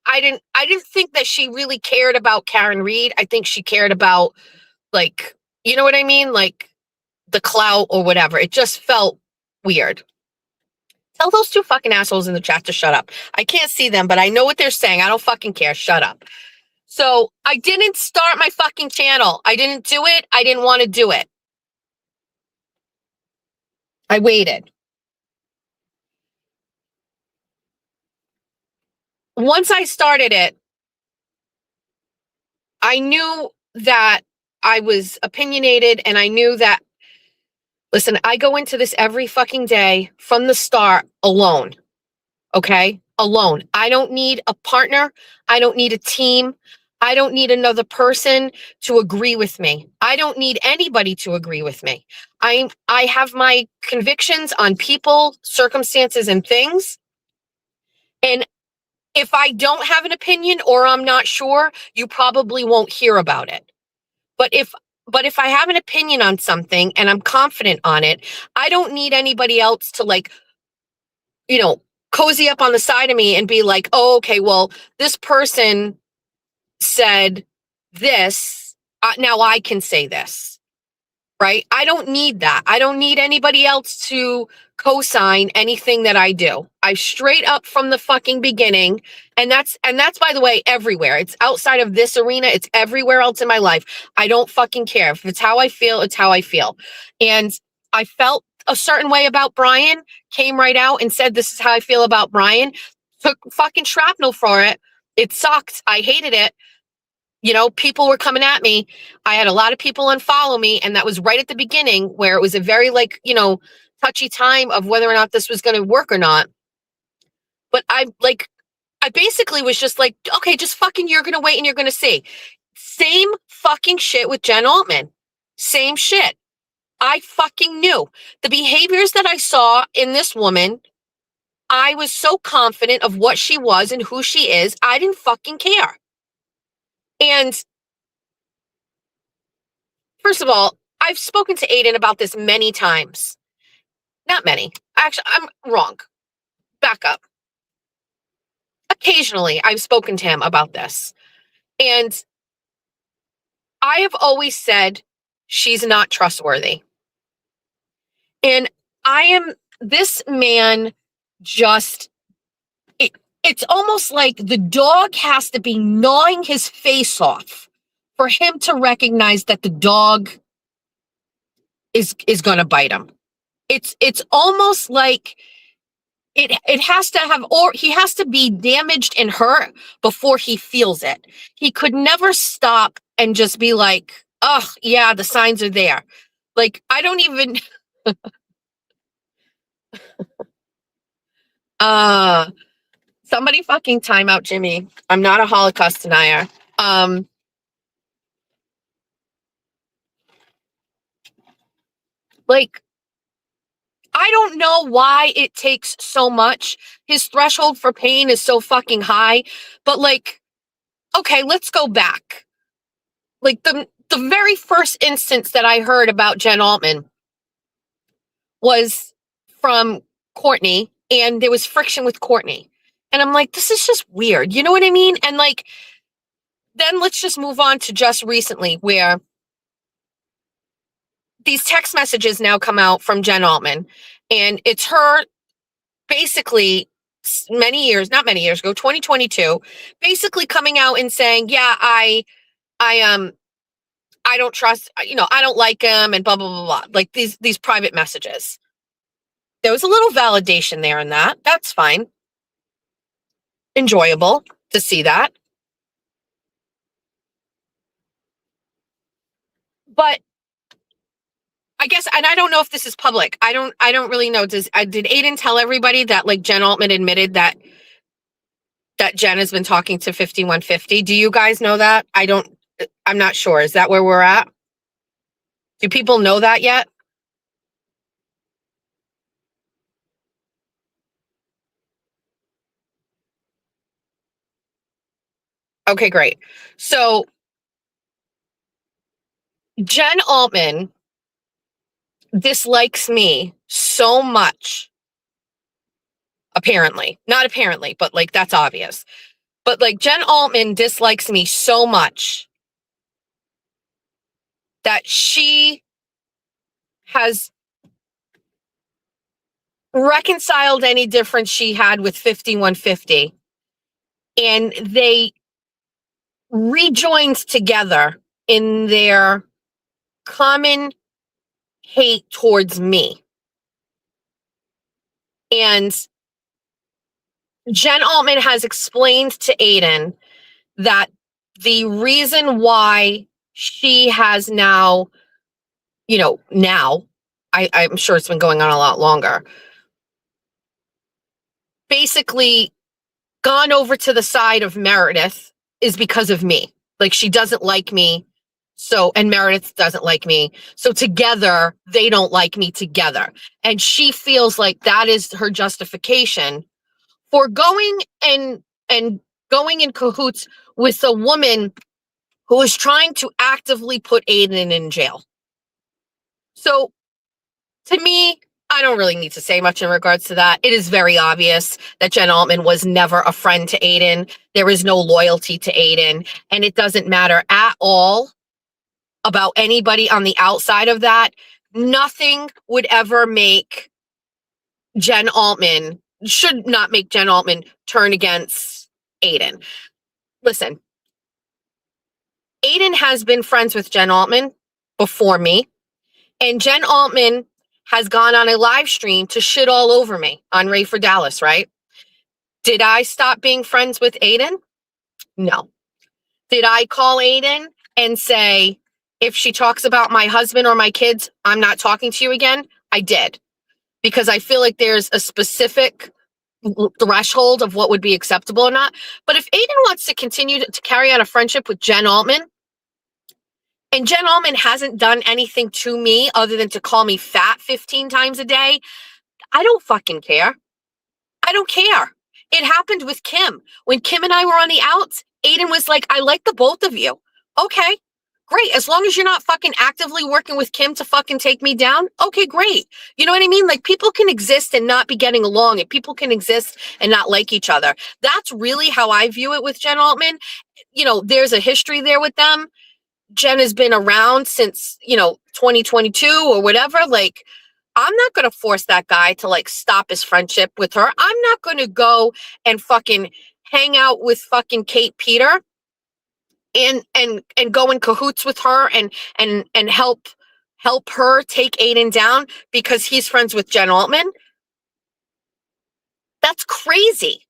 I didn't think that she really cared about Karen Reed. I think she cared about, like, you know what I mean? Like the clout or whatever. It just felt weird. Tell those 2 fucking assholes in the chat to shut up. I can't see them, but I know what they're saying. I don't fucking care. Shut up. So I didn't start my fucking channel. I didn't do it. I didn't want to do it. I waited. Once I started it, I knew that I was opinionated and I knew that, listen, I go into this every fucking day from the start alone. Okay? Alone. I don't need a partner. I don't need a team. I don't need another person to agree with me. I don't need anybody to agree with me. I have my convictions on people, circumstances, and things. And if I don't have an opinion or I'm not sure, you probably won't hear about it. But if I have an opinion on something and I'm confident on it, I don't need anybody else to, like, you know, cozy up on the side of me and be like, oh, okay, well, this person said this, now I can say this, right? I don't need that. I don't need anybody else to co-sign anything that I do. I straight up from the fucking beginning, and that's by the way everywhere. It's outside of this arena, it's everywhere else in my life. I don't fucking care. If it's how I feel, it's how I feel. And I felt a certain way about Brian, came right out and said this is how I feel about Brian. Took fucking shrapnel for it. It sucked. I hated it. people were coming at me. I had a lot of people unfollow me, and that was right at the beginning where it was a very touchy time of whether or not this was going to work or not. But I basically was just like, okay, just fucking, you're going to wait and you're going to see. Same fucking shit with Jen Altman. Same shit. I fucking knew the behaviors that I saw in this woman. I was so confident of what she was and who she is. I didn't fucking care. And first of all, I've spoken to Aiden about this many times. Not many. Actually, I'm wrong. Back up. Occasionally, I've spoken to him about this. And I have always said she's not trustworthy. And this man just, it's almost like the dog has to be gnawing his face off for him to recognize that the dog is going to bite him. It's almost like it has to have, or he has to be damaged and hurt before he feels it. He could never stop and just be like, oh yeah, the signs are there. Like, I don't even somebody fucking time out Jimmy. I'm not a Holocaust denier. I don't know why it takes so much. His threshold for pain is so fucking high. But okay, let's go back. The very first instance that I heard about Jen Altman was from Courtney, and there was friction with Courtney. And I'm like, this is just weird. You know what I mean? And then let's just move on to just recently, where these text messages now come out from Jen Altman, and it's her basically not many years ago, 2022, basically coming out and saying, yeah, I don't trust, I don't like him, and blah, blah, blah, blah. Like these private messages. There was a little validation there in that. That's fine. Enjoyable to see that. But I guess, and I don't know if this is public. I don't really know. Did Aiden tell everybody that Jen Altman admitted that Jen has been talking to 5150? Do you guys know that? I'm not sure. Is that where we're at? Do people know that yet? Okay, great. So Jen Altman dislikes me so much. Apparently. Not apparently, but that's obvious. But Jen Altman dislikes me so much that she has reconciled any difference she had with 5150, and they rejoined together in their common hate towards me. And Jen Altman has explained to Aiden that the reason why she has now, I'm sure it's been going on a lot longer, basically gone over to the side of Meredith is because of me. She doesn't like me. So, and Meredith doesn't like me. So together, they don't like me together. And she feels like that is her justification for going and going in cahoots with a woman who is trying to actively put Aiden in jail. So to me, I don't really need to say much in regards to that. It is very obvious that Jen Altman was never a friend to Aiden. There is no loyalty to Aiden, and it doesn't matter at all about anybody on the outside of that. Nothing would ever make should not make Jen Altman turn against Aiden. Listen, Aiden has been friends with Jen Altman before me, and Jen Altman has gone on a live stream to shit all over me on Ray for Dallas, right? Did I stop being friends with Aiden? No. Did I call Aiden and say, if she talks about my husband or my kids, I'm not talking to you again? I did. Because I feel like there's a specific threshold of what would be acceptable or not. But if Aiden wants to continue to carry on a friendship with Jen Altman, and Jen Altman hasn't done anything to me other than to call me fat 15 times a day, I don't fucking care. I don't care. It happened with Kim. When Kim and I were on the outs, Aiden was like, I like the both of you. Okay, great. As long as you're not fucking actively working with Kim to fucking take me down, okay, great. You know what I mean? Like, people can exist and not be getting along, and people can exist and not like each other. That's really how I view it with Jen Altman. You know, there's a history there with them. Jen has been around since, 2022 or whatever. Like, I'm not going to force that guy to like stop his friendship with her. I'm not going to go and fucking hang out with fucking Kate Peter and go in cahoots with her and help her take Aiden down because he's friends with Jen Altman. That's crazy.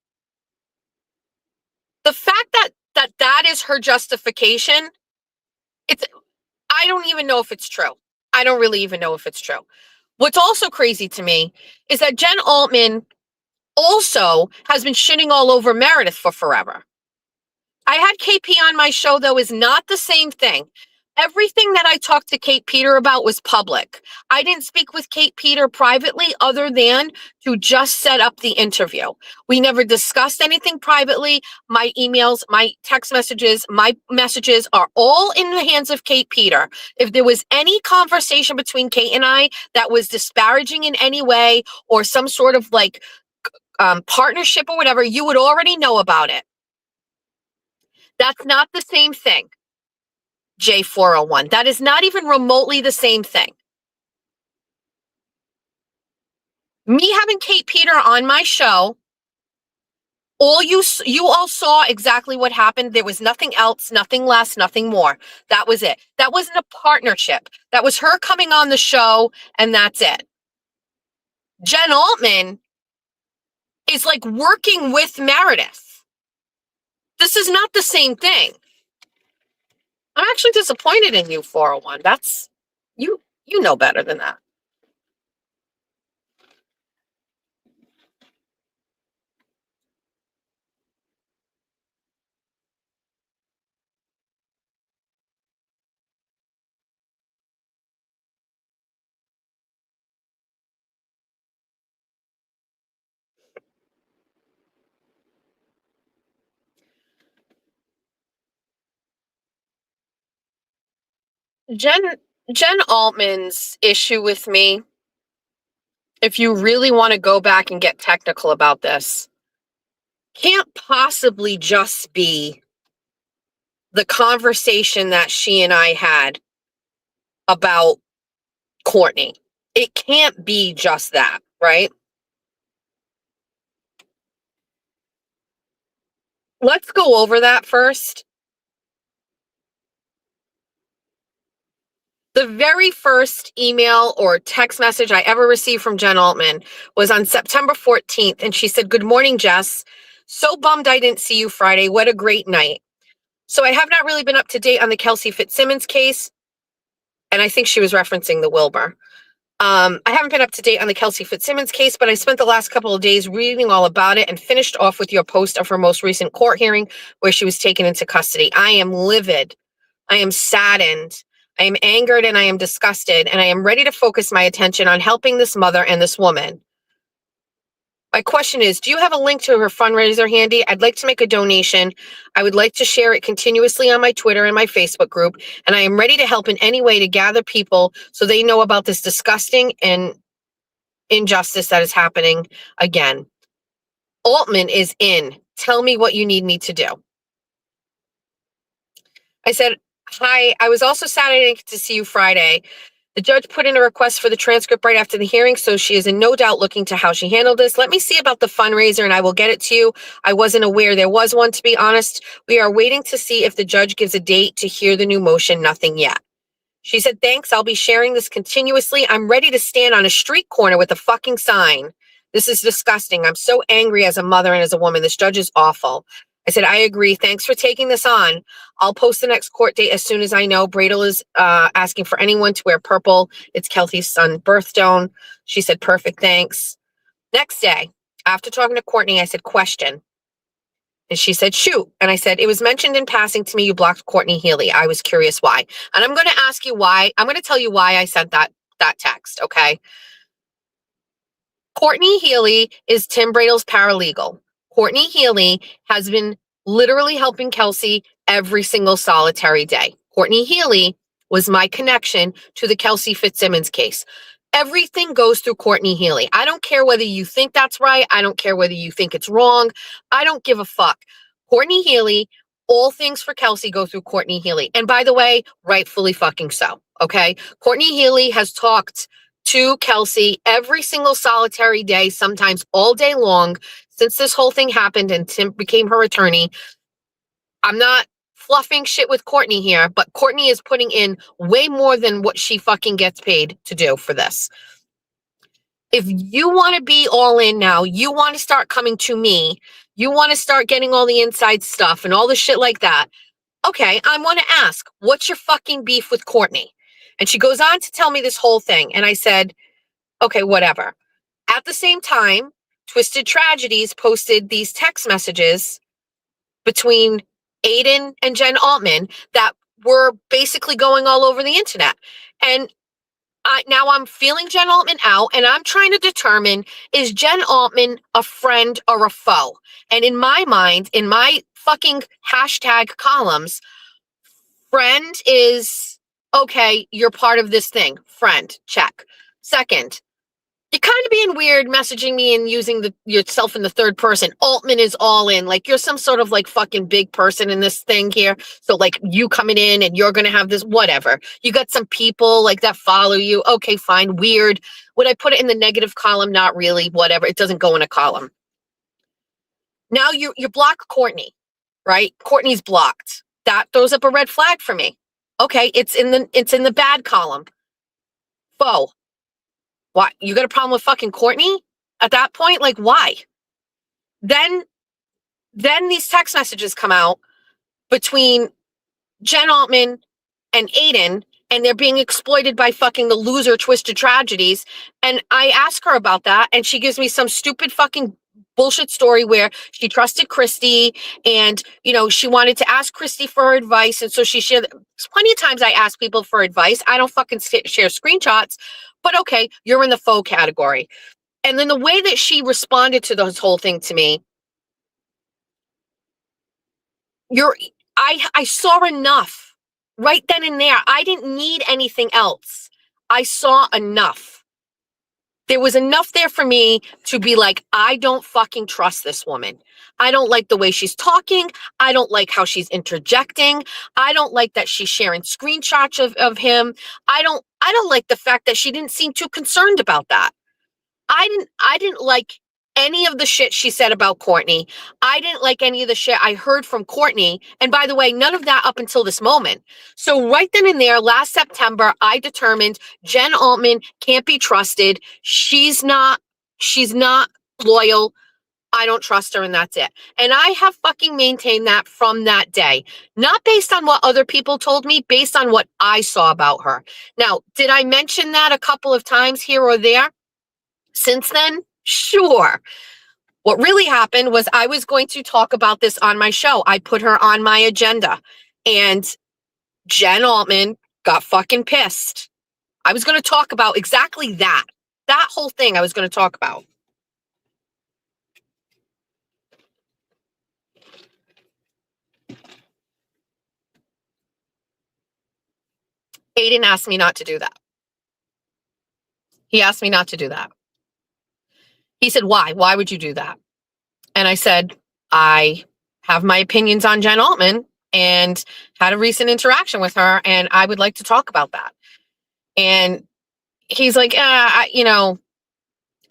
The fact that is her justification, I don't even know if it's true. I don't really even know if it's true. What's also crazy to me is that Jen Altman also has been shitting all over Meredith for forever. I had KP on my show, though, is not the same thing. Everything that I talked to Kate Peter about was public. I didn't speak with Kate Peter privately other than to just set up the interview. We never discussed anything privately. My emails, my text messages, my messages are all in the hands of Kate Peter. If there was any conversation between Kate and I that was disparaging in any way or some sort of like partnership or whatever, you would already know about it. That's not the same thing. J401. That is not even remotely the same thing. Me having Kate Peter on my show, you all saw exactly what happened. There was nothing else, nothing less, nothing more. That was it. That wasn't a partnership. That was her coming on the show, and that's it. Jen Altman is like working with Meredith. This is not the same thing. I'm actually disappointed in you, 401. That's you know better than that. Jen Altman's issue with me, if you really want to go back and get technical about this, can't possibly just be the conversation that she and I had about Courtney. It can't be just that, right? Let's go over that first. The very first email or text message I ever received from Jen Altman was on September 14th, and she said, "Good morning, Jess. So bummed I didn't see you Friday. What a great night. So I have not really been up to date on the Kelsey Fitzsimmons case." And I think she was referencing the Wilbur. I haven't been up to date on the Kelsey Fitzsimmons case, but I spent the last couple of days reading all about it and finished off with your post of her most recent court hearing where she was taken into custody. I am livid. I am saddened. I am angered and I am disgusted, and I am ready to focus my attention on helping this mother and this woman. My question is, do you have a link to her fundraiser handy? I'd like to make a donation. I would like to share it continuously on my Twitter and my Facebook group, and I am ready to help in any way to gather people so they know about this disgusting and injustice that is happening again. Altman is in. Tell me what you need me to do. I said, hi, I was also sad I didn't get to see you Friday. The judge put in a request for the transcript right after the hearing, so she is in no doubt looking to how she handled this. Let me see about the fundraiser and I will get it to you. I wasn't aware there was one, to be honest. We are waiting to see if the judge gives a date to hear the new motion. Nothing yet. She said, thanks. I'll be sharing this continuously. I'm ready to stand on a street corner with a fucking sign. This is disgusting. I'm so angry as a mother and as a woman. This judge is awful. I said, I agree. Thanks for taking this on. I'll post the next court date as soon as I know. Bradel is asking for anyone to wear purple. It's Kelsey's son's birthstone. She said, perfect, thanks. Next day, after talking to Courtney, I said, question. And she said, shoot. And I said, it was mentioned in passing to me you blocked Courtney Healy. I was curious why. And I'm going to ask you why. I'm going to tell you why I sent that text, okay? Courtney Healy is Tim Bradel's paralegal. Courtney Healy has been literally helping Kelsey every single solitary day. Courtney Healy was my connection to the Kelsey Fitzsimmons case. Everything goes through Courtney Healy. I don't care whether you think that's right. I don't care whether you think it's wrong. I don't give a fuck. Courtney Healy, all things for Kelsey go through Courtney Healy. And by the way, rightfully fucking so, okay? Courtney Healy has talked to Kelsey every single solitary day, sometimes all day long, since this whole thing happened and Tim became her attorney. I'm not fluffing shit with Courtney here, but Courtney is putting in way more than what she fucking gets paid to do for this. If you want to be all in now, you want to start coming to me, you want to start getting all the inside stuff and all the shit like that, okay, I want to ask, what's your fucking beef with Courtney? And she goes on to tell me this whole thing. And I said, okay, whatever. At the same time, Twisted Tragedies posted these text messages between Aiden and Jen Altman that were basically going all over the internet. And now I'm feeling Jen Altman out, and I'm trying to determine, is Jen Altman a friend or a foe? And in my mind, in my fucking hashtag columns, friend is, okay, you're part of this thing. Friend, check. Second, you're kind of being weird messaging me and using yourself in the third person. Altman is all in. Like, you're some sort of like fucking big person in this thing here. So like you coming in and you're going to have this, whatever. You got some people like that follow you. Okay, fine. Weird. Would I put it in the negative column? Not really. Whatever. It doesn't go in a column. Now you block Courtney, right? Courtney's blocked. That throws up a red flag for me. Okay, it's in the bad column. Foe. Why? You got a problem with fucking Courtney at that point? Like, why? Then these text messages come out between Jen Altman and Aiden, and they're being exploited by fucking the loser Twisted Tragedies. And I ask her about that, and she gives me some stupid fucking bullshit story where she trusted Christy, and, you know, she wanted to ask Christy for her advice. And so she shared, plenty of times I ask people for advice. I don't fucking share screenshots. But okay, you're in the faux category. And then the way that she responded to this whole thing to me, I saw enough right then and there. I didn't need anything else. I saw enough. There was enough there for me to be like, I don't fucking trust this woman. I don't like the way she's talking. I don't like how she's interjecting. I don't like that she's sharing screenshots of him. I don't like the fact that she didn't seem too concerned about that. I didn't like any of the shit she said about Courtney. I didn't like any of the shit I heard from Courtney. And by the way, none of that up until this moment. So right then and there, last September, I determined Jen Altman can't be trusted. She's not loyal. I don't trust her, and that's it. And I have fucking maintained that from that day. Not based on what other people told me, based on what I saw about her. Now, did I mention that a couple of times here or there since then? Sure. What really happened was I was going to talk about this on my show. I put her on my agenda, and Jen Altman got fucking pissed. I was going to talk about exactly that whole thing I was going to talk about. Aiden asked me not to do that. He asked me not to do that. He said, why? Why would you do that? And I said, I have my opinions on Jen Altman and had a recent interaction with her, and I would like to talk about that. And he's like, I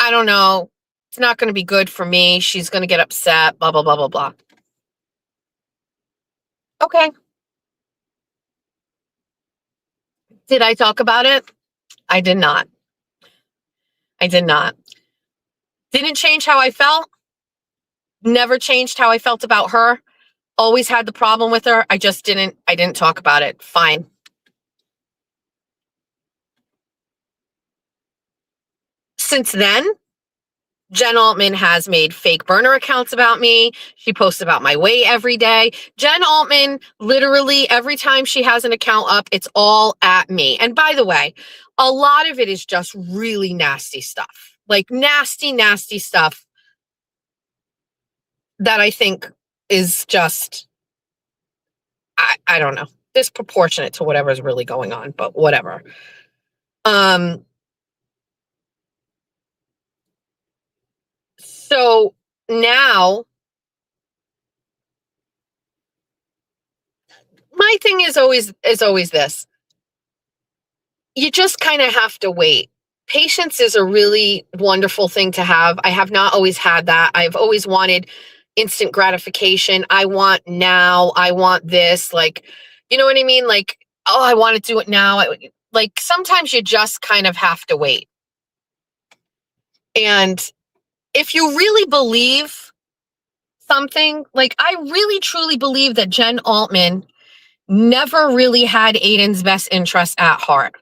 don't know. It's not going to be good for me. She's going to get upset, blah, blah, blah, blah, blah. Okay. Did I talk about it? I did not. I did not. Didn't change how I felt. Never changed how I felt about her. always had the problem with her. I didn't talk about it. Fine. Since then, Jen Altman has made fake burner accounts about me. She posts about my weight every day. Jen Altman, literally every time she has an account up, it's all at me. And by the way, a lot of it is just really nasty stuff, like nasty, nasty stuff that I think is just, I don't know, disproportionate to whatever's really going on, but whatever. So now my thing is always this. You just kind of have to wait. Patience is a really wonderful thing to have. I have not always had that. I've always wanted instant gratification. I want now. I want this. Like, you know what I mean? Like, oh, I want to do it now. Like, sometimes you just kind of have to wait. And if you really believe something, like I really truly believe that Jen Altman never really had Aiden's best interest at heart.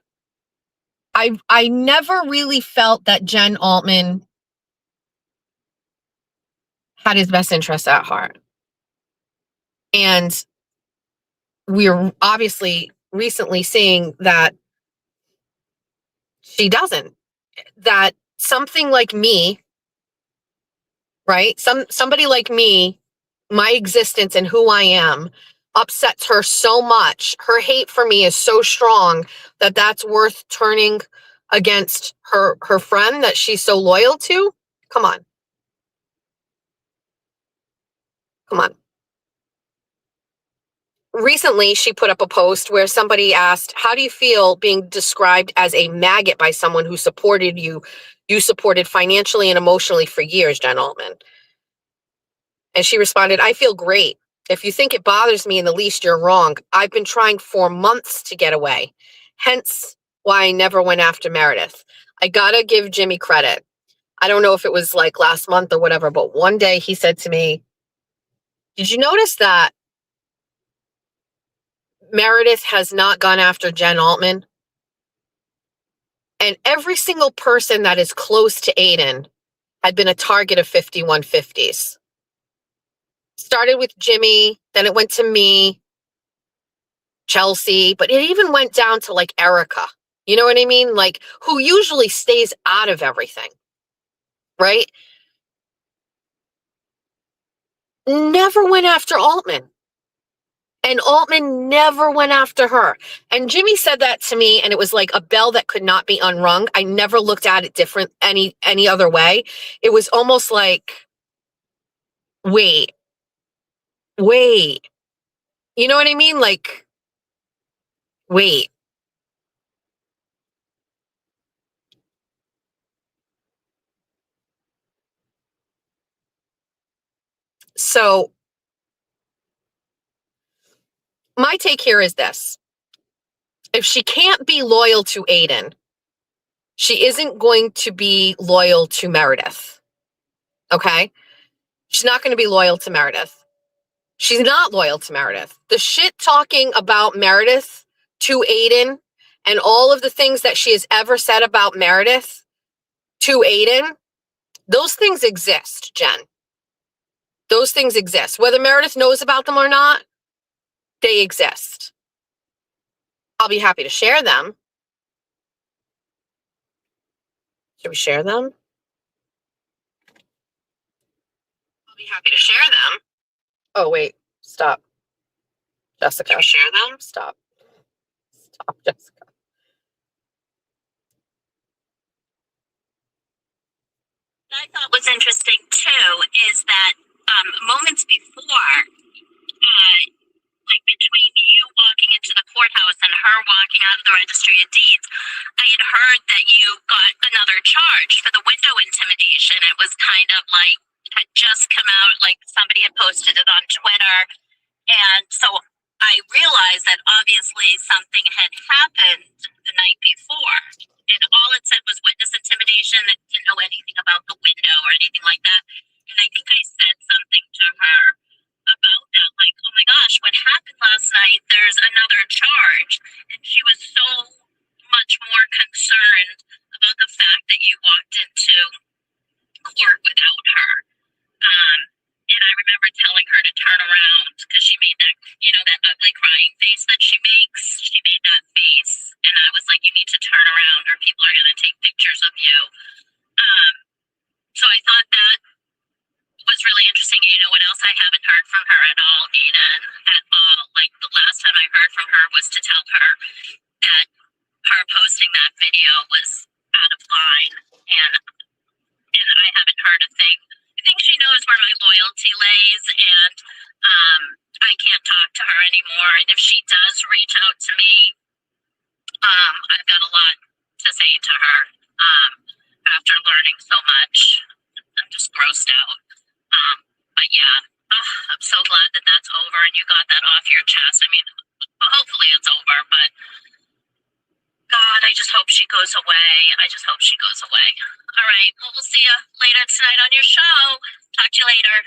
I never really felt that Jen Altman had his best interest at heart. And we're obviously recently seeing that she doesn't. That something like me, right? Somebody like me, my existence and who I am upsets her so much. Her hate for me is so strong that that's worth turning against her friend that she's so loyal to. Come on. Come on. Recently, she put up a post where somebody asked, how do you feel being described as a maggot by someone who supported you supported financially and emotionally for years, Jen Altman? And she responded, I feel great. If you think it bothers me in the least, you're wrong. I've been trying for months to get away. Hence why I never went after Meredith. I gotta give Jimmy credit. I don't know if it was like last month or whatever, but one day he said to me, did you notice that Meredith has not gone after Jen Altman? And every single person that is close to Aiden had been a target of 5150s. Started with Jimmy, then it went to me, Chelsea, but it even went down to like Erica. You know what I mean? Like, who usually stays out of everything, right? Never went after Altman. And Altman never went after her. And Jimmy said that to me, and it was like a bell that could not be unrung. I never looked at it different any other way. It was almost like, wait. You know what I mean? Like, wait. So my take here is this. If she can't be loyal to Aiden, she isn't going to be loyal to Meredith. Okay? She's not going to be loyal to Meredith. She's not loyal to Meredith. The shit talking about Meredith to Aiden and all of the things that she has ever said about Meredith to Aiden, those things exist, Jen. Those things exist. Whether Meredith knows about them or not, they exist. I'll be happy to share them. Should we share them? I'll be happy to share them. Oh, wait. Stop. Jessica. Should we share them? Stop, Jessica. What I thought was interesting too is that moments before, like between you walking into the courthouse and her walking out of the registry of deeds, I had heard that you got another charge for the window intimidation. It was kind of like had just come out, like somebody had posted it on Twitter. And so I realized that obviously something had happened the night before. And all it said was witness intimidation. It didn't know anything about the window or anything like that. And I think I said something to her about that, like, oh fact that you walked into court without her. And I remember telling her to turn around because she made that, that ugly crying face that she makes. She made that face. And I was like, you need to turn around or people are going to take pictures of you. So I thought that was really interesting. You know what else I haven't heard from her at all, Aiden, at all. Like the last time I heard from her was to tell her that her posting that video was out of line, and I haven't heard a thing. I think she knows where my loyalty lays, and I can't talk to her anymore. And if she does reach out to me, I've got a lot to say to her. After learning so much, I'm just grossed out. But yeah, I'm so glad that that's over and you got that off your chest. I mean, hopefully it's over, but God, I just hope she goes away. I just hope she goes away. All right, well, we'll see you later tonight on your show. Talk to you later.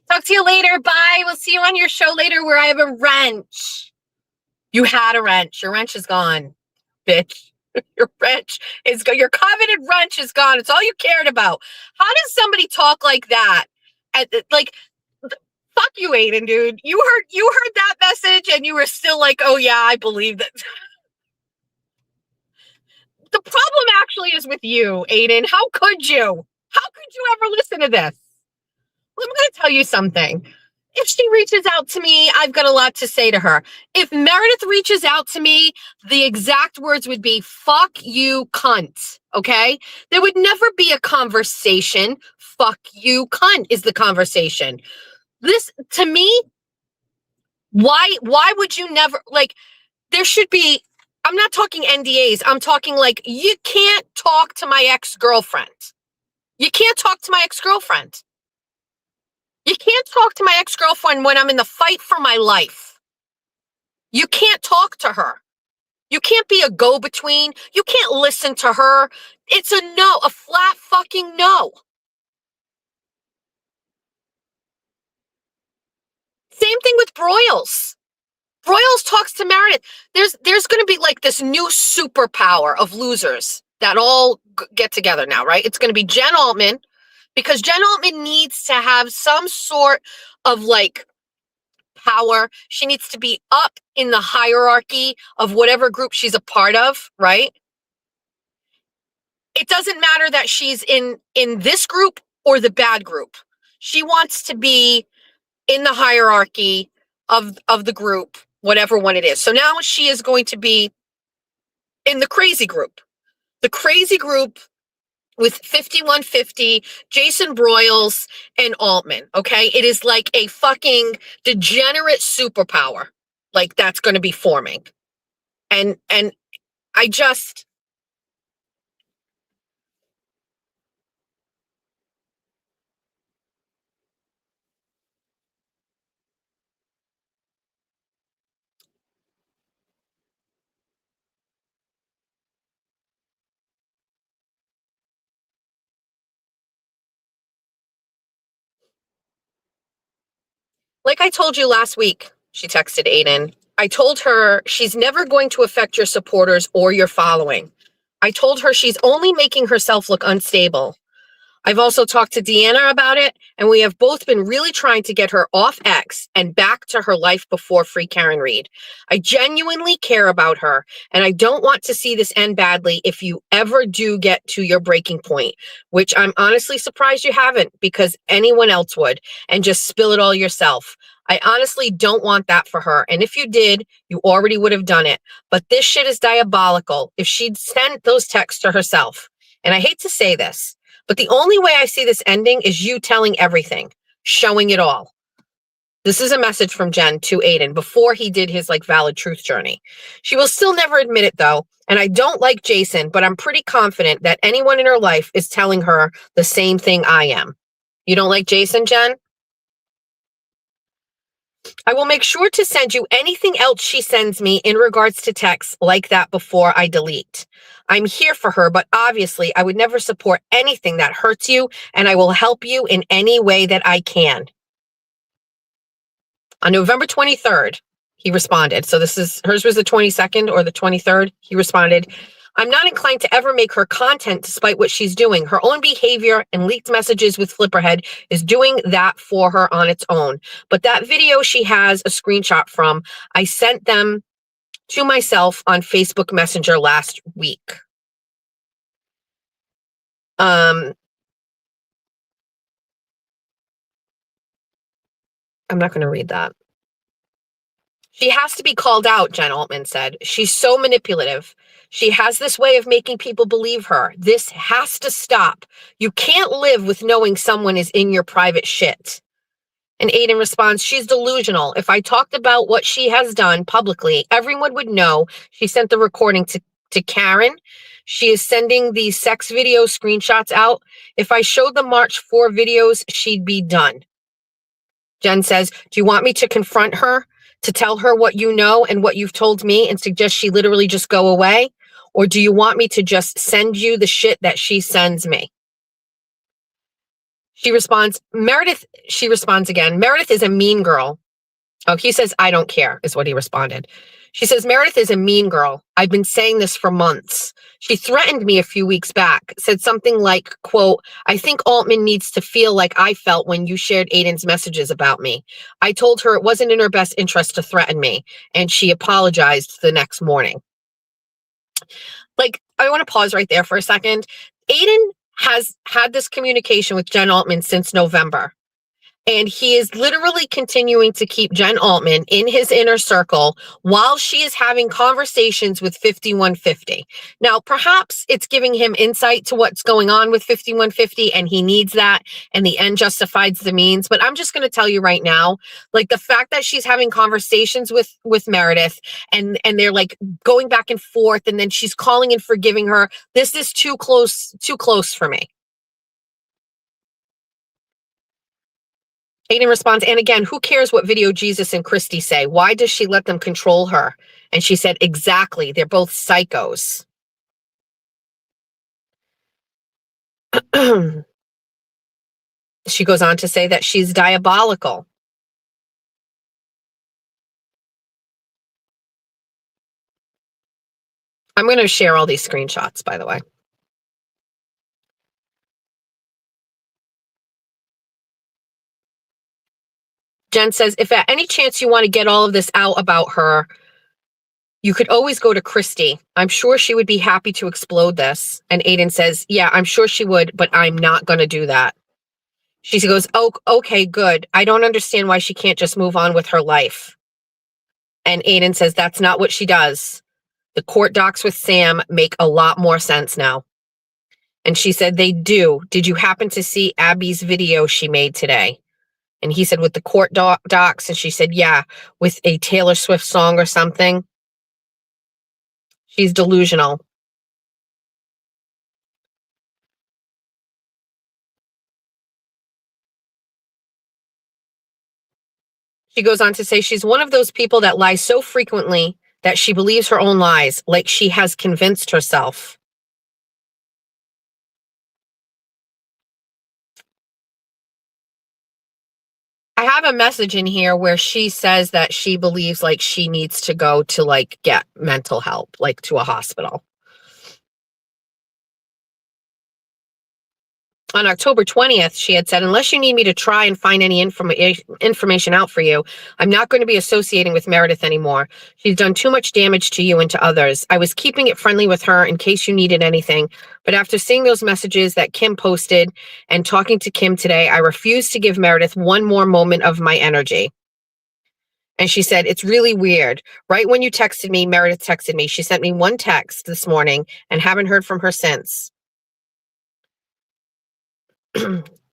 Talk to you later. Bye. We'll see you on your show later where I have a wrench. You had a wrench. Your wrench is gone, bitch. Your wrench is gone. Your coveted wrench is gone. It's all you cared about. How does somebody talk like that? Like, fuck you, Aiden, dude. You heard that message and you were still like, oh yeah, I believe that. The problem actually is with you, Aiden. How could you? How could you ever listen to this? Well, I'm going to tell you something. If she reaches out to me, I've got a lot to say to her. If Meredith reaches out to me, the exact words would be, fuck you, cunt. Okay? There would never be a conversation. Fuck you, cunt is the conversation. This, to me, why would you never, like, there should be, I'm not talking NDAs. I'm talking like, you can't talk to my ex-girlfriend. You can't talk to my ex-girlfriend. You can't talk to my ex-girlfriend when I'm in the fight for my life. You can't talk to her. You can't be a go-between. You can't listen to her. It's a no, a flat fucking no. Same thing with Broyles. Broyles talks to Meredith. There's going to be like this new superpower of losers that all get together now, right? It's going to be Jen Altman, because Jen Altman needs to have some sort of like power. She needs to be up in the hierarchy of whatever group she's a part of, right? It doesn't matter that she's in this group or the bad group. She wants to be in the hierarchy of the group, whatever one it is. So now she is going to be in the crazy group. The crazy group with 5150, Jason Broyles, and Altman, okay? It is like a fucking degenerate superpower, like that's going to be forming. And I just... Like I told you last week, she texted Aiden. I told her she's never going to affect your supporters or your following. I told her she's only making herself look unstable. I've also talked to Deanna about it, and we have both been really trying to get her off X and back to her life before Free Karen Reed. I genuinely care about her, and I don't want to see this end badly if you ever do get to your breaking point, which I'm honestly surprised you haven't, because anyone else would, and just spill it all yourself. I honestly don't want that for her, and if you did, you already would have done it. But this shit is diabolical if she'd sent those texts to herself. And I hate to say this, but the only way I see this ending is you telling everything, showing it all. This is a message from Jen to Aiden before he did his like valid truth journey. She will still never admit it though. And I don't like Jason, but I'm pretty confident that anyone in her life is telling her the same thing I am. You don't like Jason, Jen? I will make sure to send you anything else she sends me in regards to texts like that before I delete. I'm here for her, but obviously I would never support anything that hurts you, and I will help you in any way that I can. On November 23rd, he responded. So hers was the 22nd or the 23rd. He responded, I'm not inclined to ever make her content despite what she's doing. Her own behavior and leaked messages with Flipperhead is doing that for her on its own. But that video she has a screenshot from, I sent them to myself on Facebook Messenger last week. I'm not going to read that. She has to be called out, Jen Altman said. She's so manipulative. She has this way of making people believe her. This has to stop. You can't live with knowing someone is in your private shit. And Aiden responds, she's delusional. If I talked about what she has done publicly, everyone would know. She sent the recording to Karen. She is sending the sex video screenshots out. If I showed the March 4 videos, she'd be done. Jen says, do you want me to confront her, to tell her what you know and what you've told me and suggest she literally just go away? Or do you want me to just send you the shit that she sends me? She responds again, Meredith is a mean girl. Oh, he says, I don't care, is what he responded. She says, Meredith is a mean girl. I've been saying this for months. She threatened me a few weeks back, said something like, quote, I think Altman needs to feel like I felt when you shared Aiden's messages about me. I told her it wasn't in her best interest to threaten me, and she apologized the next morning. Like, I want to pause right there for a second. Aiden has had this communication with Jen Altman since November. And he is literally continuing to keep Jen Altman in his inner circle while she is having conversations with 5150. Now, perhaps it's giving him insight to what's going on with 5150 and he needs that and the end justifies the means. But I'm just going to tell you right now, like the fact that she's having conversations with Meredith and they're like going back and forth and then she's calling and forgiving her. This is too close for me. Aiden responds, and again, who cares what video Jesus and Christy say? Why does she let them control her? And she said, exactly. They're both psychos. She goes on to say that she's diabolical. I'm going to share all these screenshots, by the way. Jen says, if at any chance you want to get all of this out about her, you could always go to Christy. I'm sure she would be happy to explode this. And Aiden says, yeah, I'm sure she would, but I'm not going to do that. She goes, oh, okay, good. I don't understand why she can't just move on with her life. And Aiden says, that's not what she does. The court docs with Sam make a lot more sense now. And she said, they do. Did you happen to see Abby's video she made today? And he said, with the court docs. And she said, yeah, with a Taylor Swift song or something. She's delusional. She goes on to say she's one of those people that lies so frequently that she believes her own lies, like she has convinced herself. I have a message in here where she says that she believes like she needs to go to like get mental help, like to a hospital. On October 20th, she had said, unless you need me to try and find any information out for you, I'm not going to be associating with Meredith anymore. She's done too much damage to you and to others. I was keeping it friendly with her in case you needed anything. But after seeing those messages that Kim posted and talking to Kim today, I refuse to give Meredith one more moment of my energy. And she said, it's really weird. Right when you texted me, Meredith texted me. She sent me one text this morning and haven't heard from her since.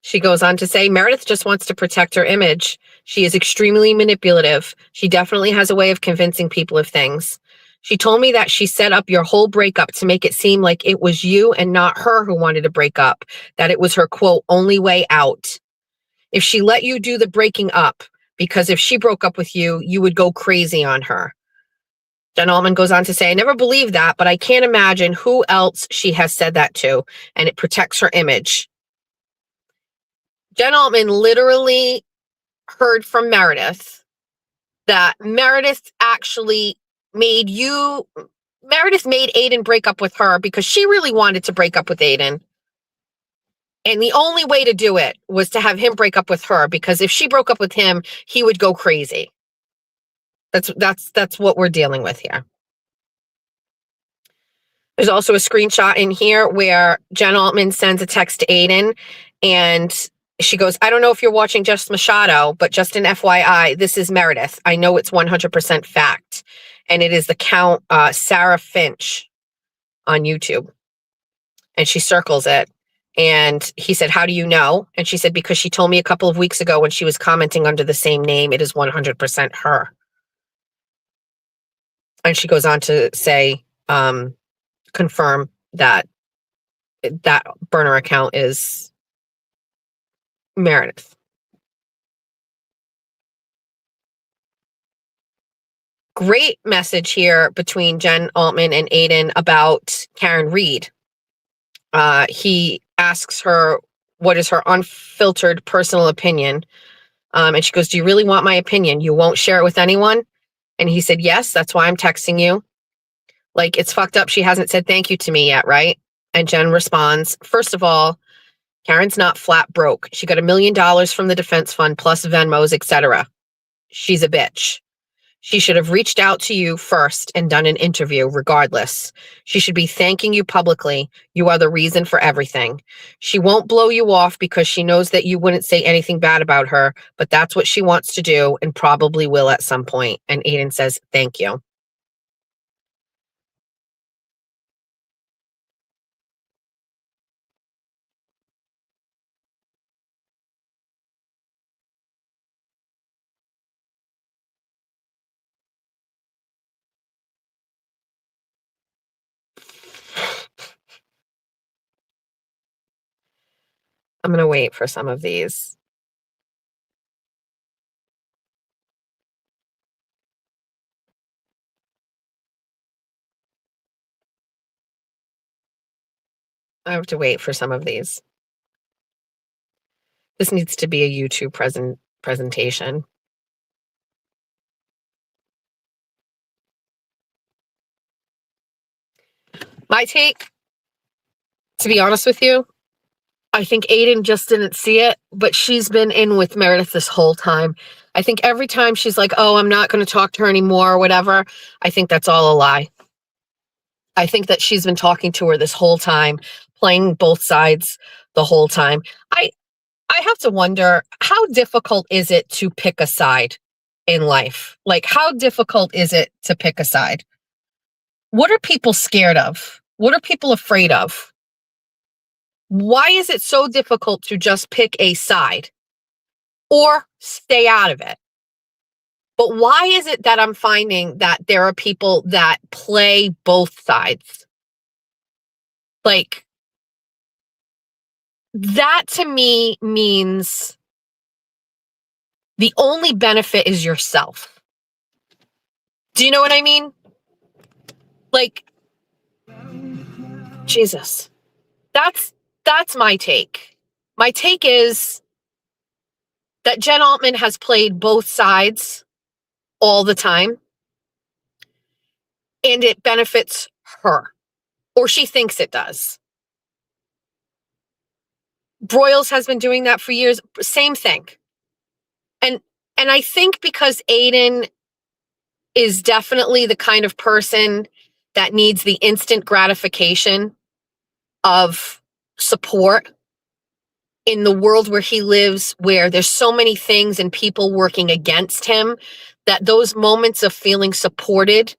She goes on to say, Meredith just wants to protect her image. She is extremely manipulative. She definitely has a way of convincing people of things. She told me that she set up your whole breakup to make it seem like it was you and not her who wanted to break up, that it was her, quote, only way out. If she let you do the breaking up, because if she broke up with you, you would go crazy on her. Jen Altman goes on to say, I never believed that, but I can't imagine who else she has said that to, and it protects her image. Jen Altman literally heard from Meredith that Meredith actually made you Meredith made Aiden break up with her because she really wanted to break up with Aiden. And the only way to do it was to have him break up with her, because if she broke up with him, he would go crazy. That's what we're dealing with here. There's also a screenshot in here where Jen Altman sends a text to Aiden, and she goes, I don't know if you're watching Just Machado, but just an FYI, this is Meredith. I know it's 100% fact. And it is the count Sarah Finch on YouTube. And she circles it. And he said, how do you know? And she said, because she told me a couple of weeks ago when she was commenting under the same name, it is 100% her. And she goes on to say, confirm that that burner account is Meredith. Great message here between Jen Altman and Aiden about Karen Reed. He asks her, what is her unfiltered personal opinion? And she goes, do you really want my opinion? You won't share it with anyone? And he said, yes, that's why I'm texting you. Like, it's fucked up she hasn't said thank you to me yet, right? And Jen responds, first of all, Karen's not flat broke. She got $1 million from the defense fund plus Venmos, etc. She's a bitch. She should have reached out to you first and done an interview regardless. She should be thanking you publicly. You are the reason for everything. She won't blow you off because she knows that you wouldn't say anything bad about her, but that's what she wants to do and probably will at some point. And Aiden says, thank you. I'm going to wait for some of these. I have to wait for some of these. This needs to be a YouTube presentation. My take, to be honest with you, I think Aiden just didn't see it, but she's been in with Meredith this whole time. I think every time she's like, oh, I'm not going to talk to her anymore or whatever, I think that's all a lie. I think that she's been talking to her this whole time, playing both sides the whole time. I have to wonder, how difficult is it to pick a side in life? Like, how difficult is it to pick a side? What are people scared of? What are people afraid of? Why is it so difficult to just pick a side or stay out of it? But why is it that I'm finding that there are people that play both sides? Like, that to me means the only benefit is yourself. Do you know what I mean? Like, Jesus, that's my take. My take is that Jen Altman has played both sides all the time, and it benefits her, or she thinks it does. Broyles has been doing that for years. Same thing. And I think because Aiden is definitely the kind of person that needs the instant gratification of support in the world where he lives, where there's so many things and people working against him, that those moments of feeling supported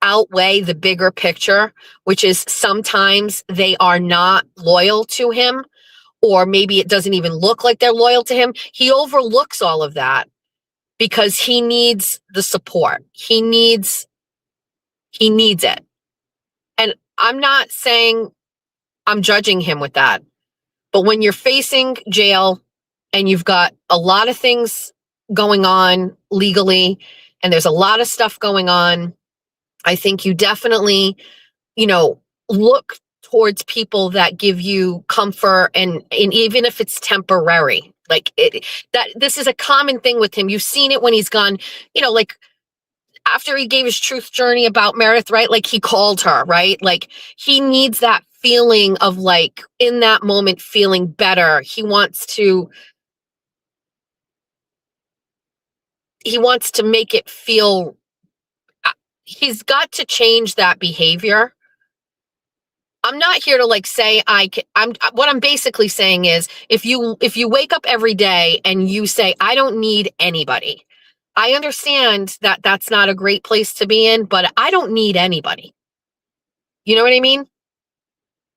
outweigh the bigger picture, which is sometimes they are not loyal to him, or maybe it doesn't even look like they're loyal to him. He overlooks all of that because he needs the support. He needs it. And I'm not saying I'm judging him with that. But when you're facing jail and you've got a lot of things going on legally, and there's a lot of stuff going on, I think you definitely, look towards people that give you comfort, and even if it's temporary, like that this is a common thing with him. You've seen it when he's gone, like after he gave his truth journey about Meredith, right? Like he called her, right? Like he needs that feeling of like in that moment feeling better. He wants to make it feel, he's got to change that behavior. I'm not here to like say what I'm basically saying is if you wake up every day and you say, I don't need anybody. I understand that that's not a great place to be in, but I don't need anybody. You know what I mean?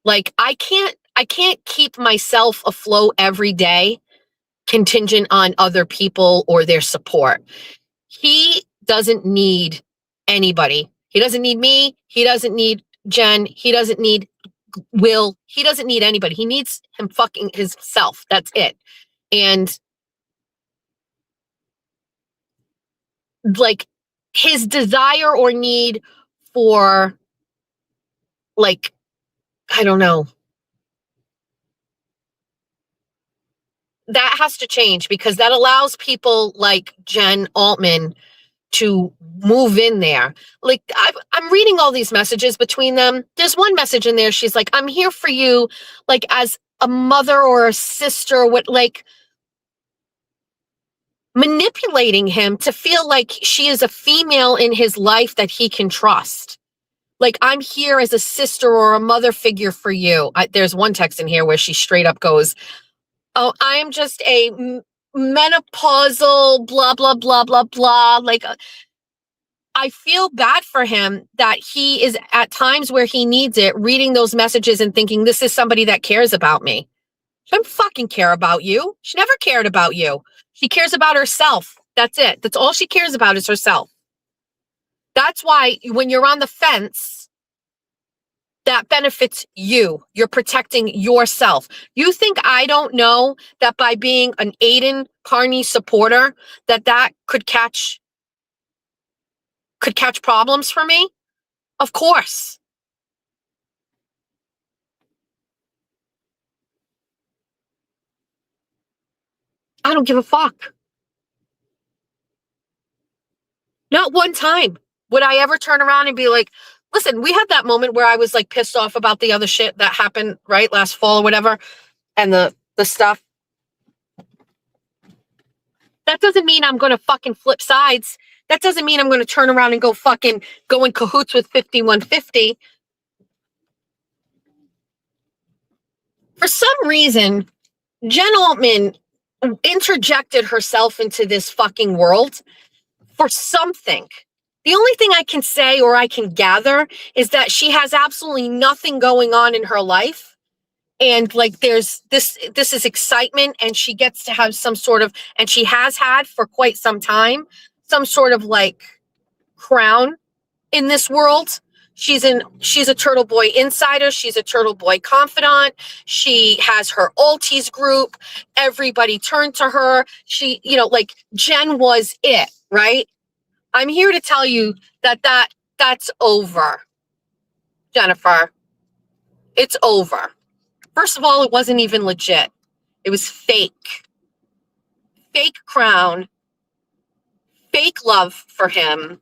Like I can't keep myself afloat every day contingent on other people or their support. He doesn't need anybody. He doesn't need me. He doesn't need Jen. He doesn't need Will. He doesn't need anybody. He needs him fucking himself. That's it. And like his desire or need for like, I don't know, that has to change because that allows people like Jen Altman to move in there. Like I'm reading all these messages between them. There's one message in there. She's like, I'm here for you, like as a mother or a sister, what, like manipulating him to feel like she is a female in his life that he can trust. Like I'm here as a sister or a mother figure for you. There's one text in here where she straight up goes, oh, I'm just a menopausal blah, blah, blah, blah, blah. Like I feel bad for him that he is at times where he needs it, reading those messages and thinking, this is somebody that cares about me. She doesn't fucking care about you. She never cared about you. She cares about herself. That's it. That's all she cares about is herself. That's why when you're on the fence, that benefits you. You're protecting yourself. You think I don't know that by being an Aiden Carney supporter, that could catch problems for me? Of course. I don't give a fuck. Not one time would I ever turn around and be like, listen, we had that moment where I was like pissed off about the other shit that happened, right? Last fall or whatever. And the stuff. That doesn't mean I'm going to fucking flip sides. That doesn't mean I'm going to turn around and go in cahoots with 5150. For some reason, Jen Altman interjected herself into this fucking world for something. The only thing I can say or I can gather is that she has absolutely nothing going on in her life. And like there's this is excitement, and she gets to have some sort of, and she has had for quite some time, some sort of like crown in this world. She's a Turtle Boy insider. She's a Turtle Boy confidant. She has her Alties group. Everybody turned to her. She, like Jen was it, right? I'm here to tell you that's over, Jennifer. It's over. First of all, it wasn't even legit. It was fake. Fake crown, fake love for him,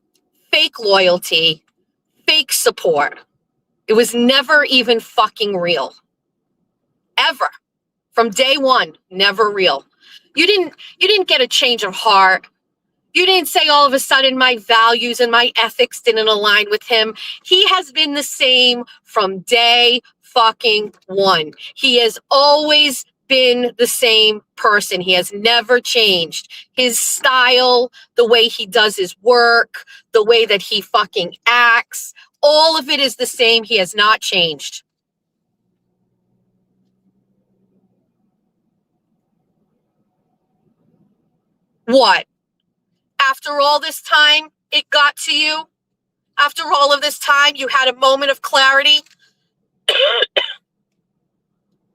fake loyalty, fake support. It was never even fucking real. Ever. From day one, never real. You didn't get a change of heart. You didn't say all of a sudden my values and my ethics didn't align with him. He has been the same from day fucking one. He has always been the same person. He has never changed. His style, the way he does his work, the way that he fucking acts, all of it is the same. He has not changed. What? After all this time, it got to you? After all of this time, you had a moment of clarity?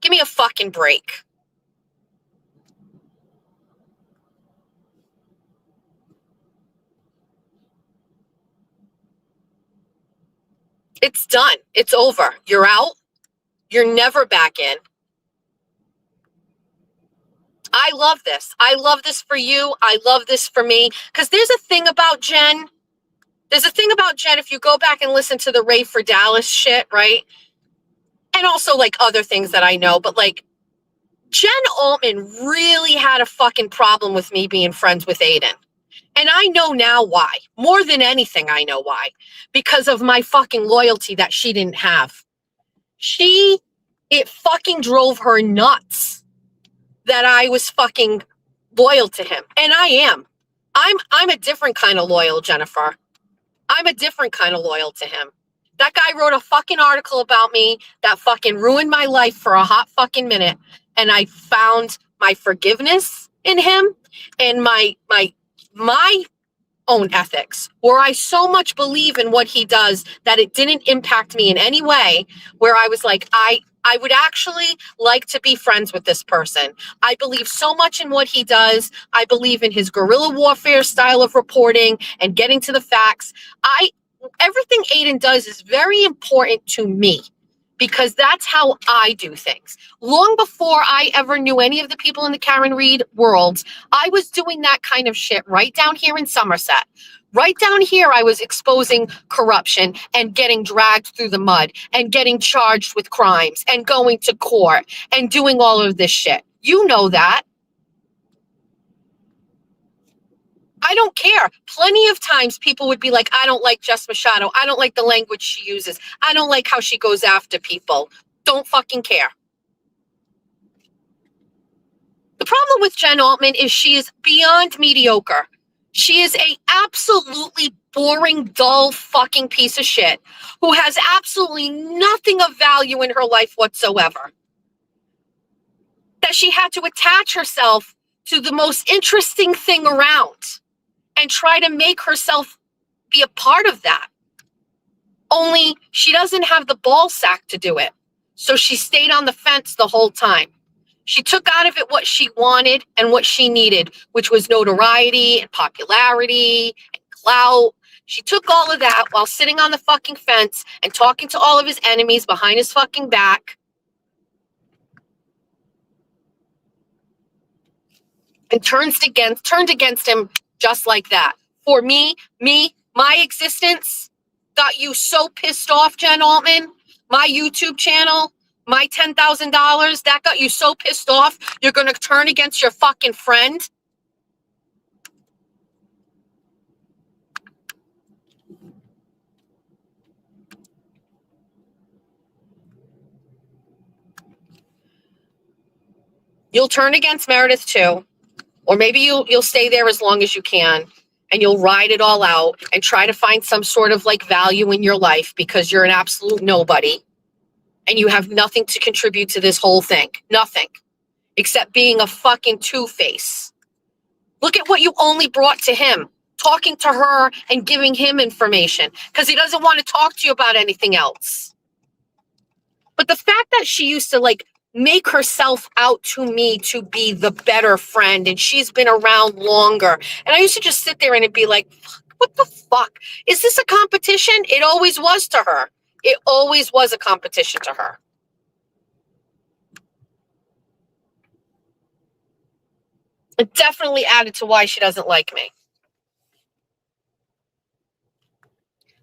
Give me a fucking break. It's done. It's over. You're out. You're never back in. I love this. I love this for you. I love this for me. Because there's a thing about Jen. There's a thing about Jen, if you go back and listen to the Ray for Dallas shit, right? And also like other things that I know, but like Jen Altman really had a fucking problem with me being friends with Aiden. And I know now why. More than anything, I know why. Because of my fucking loyalty that she didn't have. It fucking drove her nuts that I was fucking loyal to him. And I am. I'm a different kind of loyal, Jennifer. I'm a different kind of loyal to him. That guy wrote a fucking article about me that fucking ruined my life for a hot fucking minute. And I found my forgiveness in him and my own ethics, where I so much believe in what he does that it didn't impact me in any way, where I was like, I would actually like to be friends with this person. I believe so much in what he does. I believe in his guerrilla warfare style of reporting and getting to the facts. Everything Aiden does is very important to me because that's how I do things. Long before I ever knew any of the people in the Karen Reed world, I was doing that kind of shit right down here in Somerset. Right down here, I was exposing corruption and getting dragged through the mud and getting charged with crimes and going to court and doing all of this shit. You know that. I don't care. Plenty of times people would be like, I don't like Jess Machado. I don't like the language she uses. I don't like how she goes after people. Don't fucking care. The problem with Jen Altman is she is beyond mediocre. She is a absolutely boring, dull fucking piece of shit who has absolutely nothing of value in her life whatsoever. That she had to attach herself to the most interesting thing around and try to make herself be a part of that. Only she doesn't have the ball sack to do it. So she stayed on the fence the whole time. She took out of it what she wanted and what she needed, which was notoriety and popularity and clout. She took all of that while sitting on the fucking fence and talking to all of his enemies behind his fucking back. And turned against him just like that. For me, my existence got you so pissed off, Jen Altman. My YouTube channel, my $10,000, that got you so pissed off, you're going to turn against your fucking friend? You'll turn against Meredith too. Or maybe you'll stay there as long as you can and you'll ride it all out and try to find some sort of like value in your life because you're an absolute nobody and you have nothing to contribute to this whole thing. Nothing. Except being a fucking two-face. Look at what you only brought to him. Talking to her and giving him information because he doesn't want to talk to you about anything else. But the fact that she used to like make herself out to me to be the better friend and she's been around longer. And I used to just sit there and it'd be like, what the fuck? Is this a competition? It always was to her. It always was a competition to her. It definitely added to why she doesn't like me.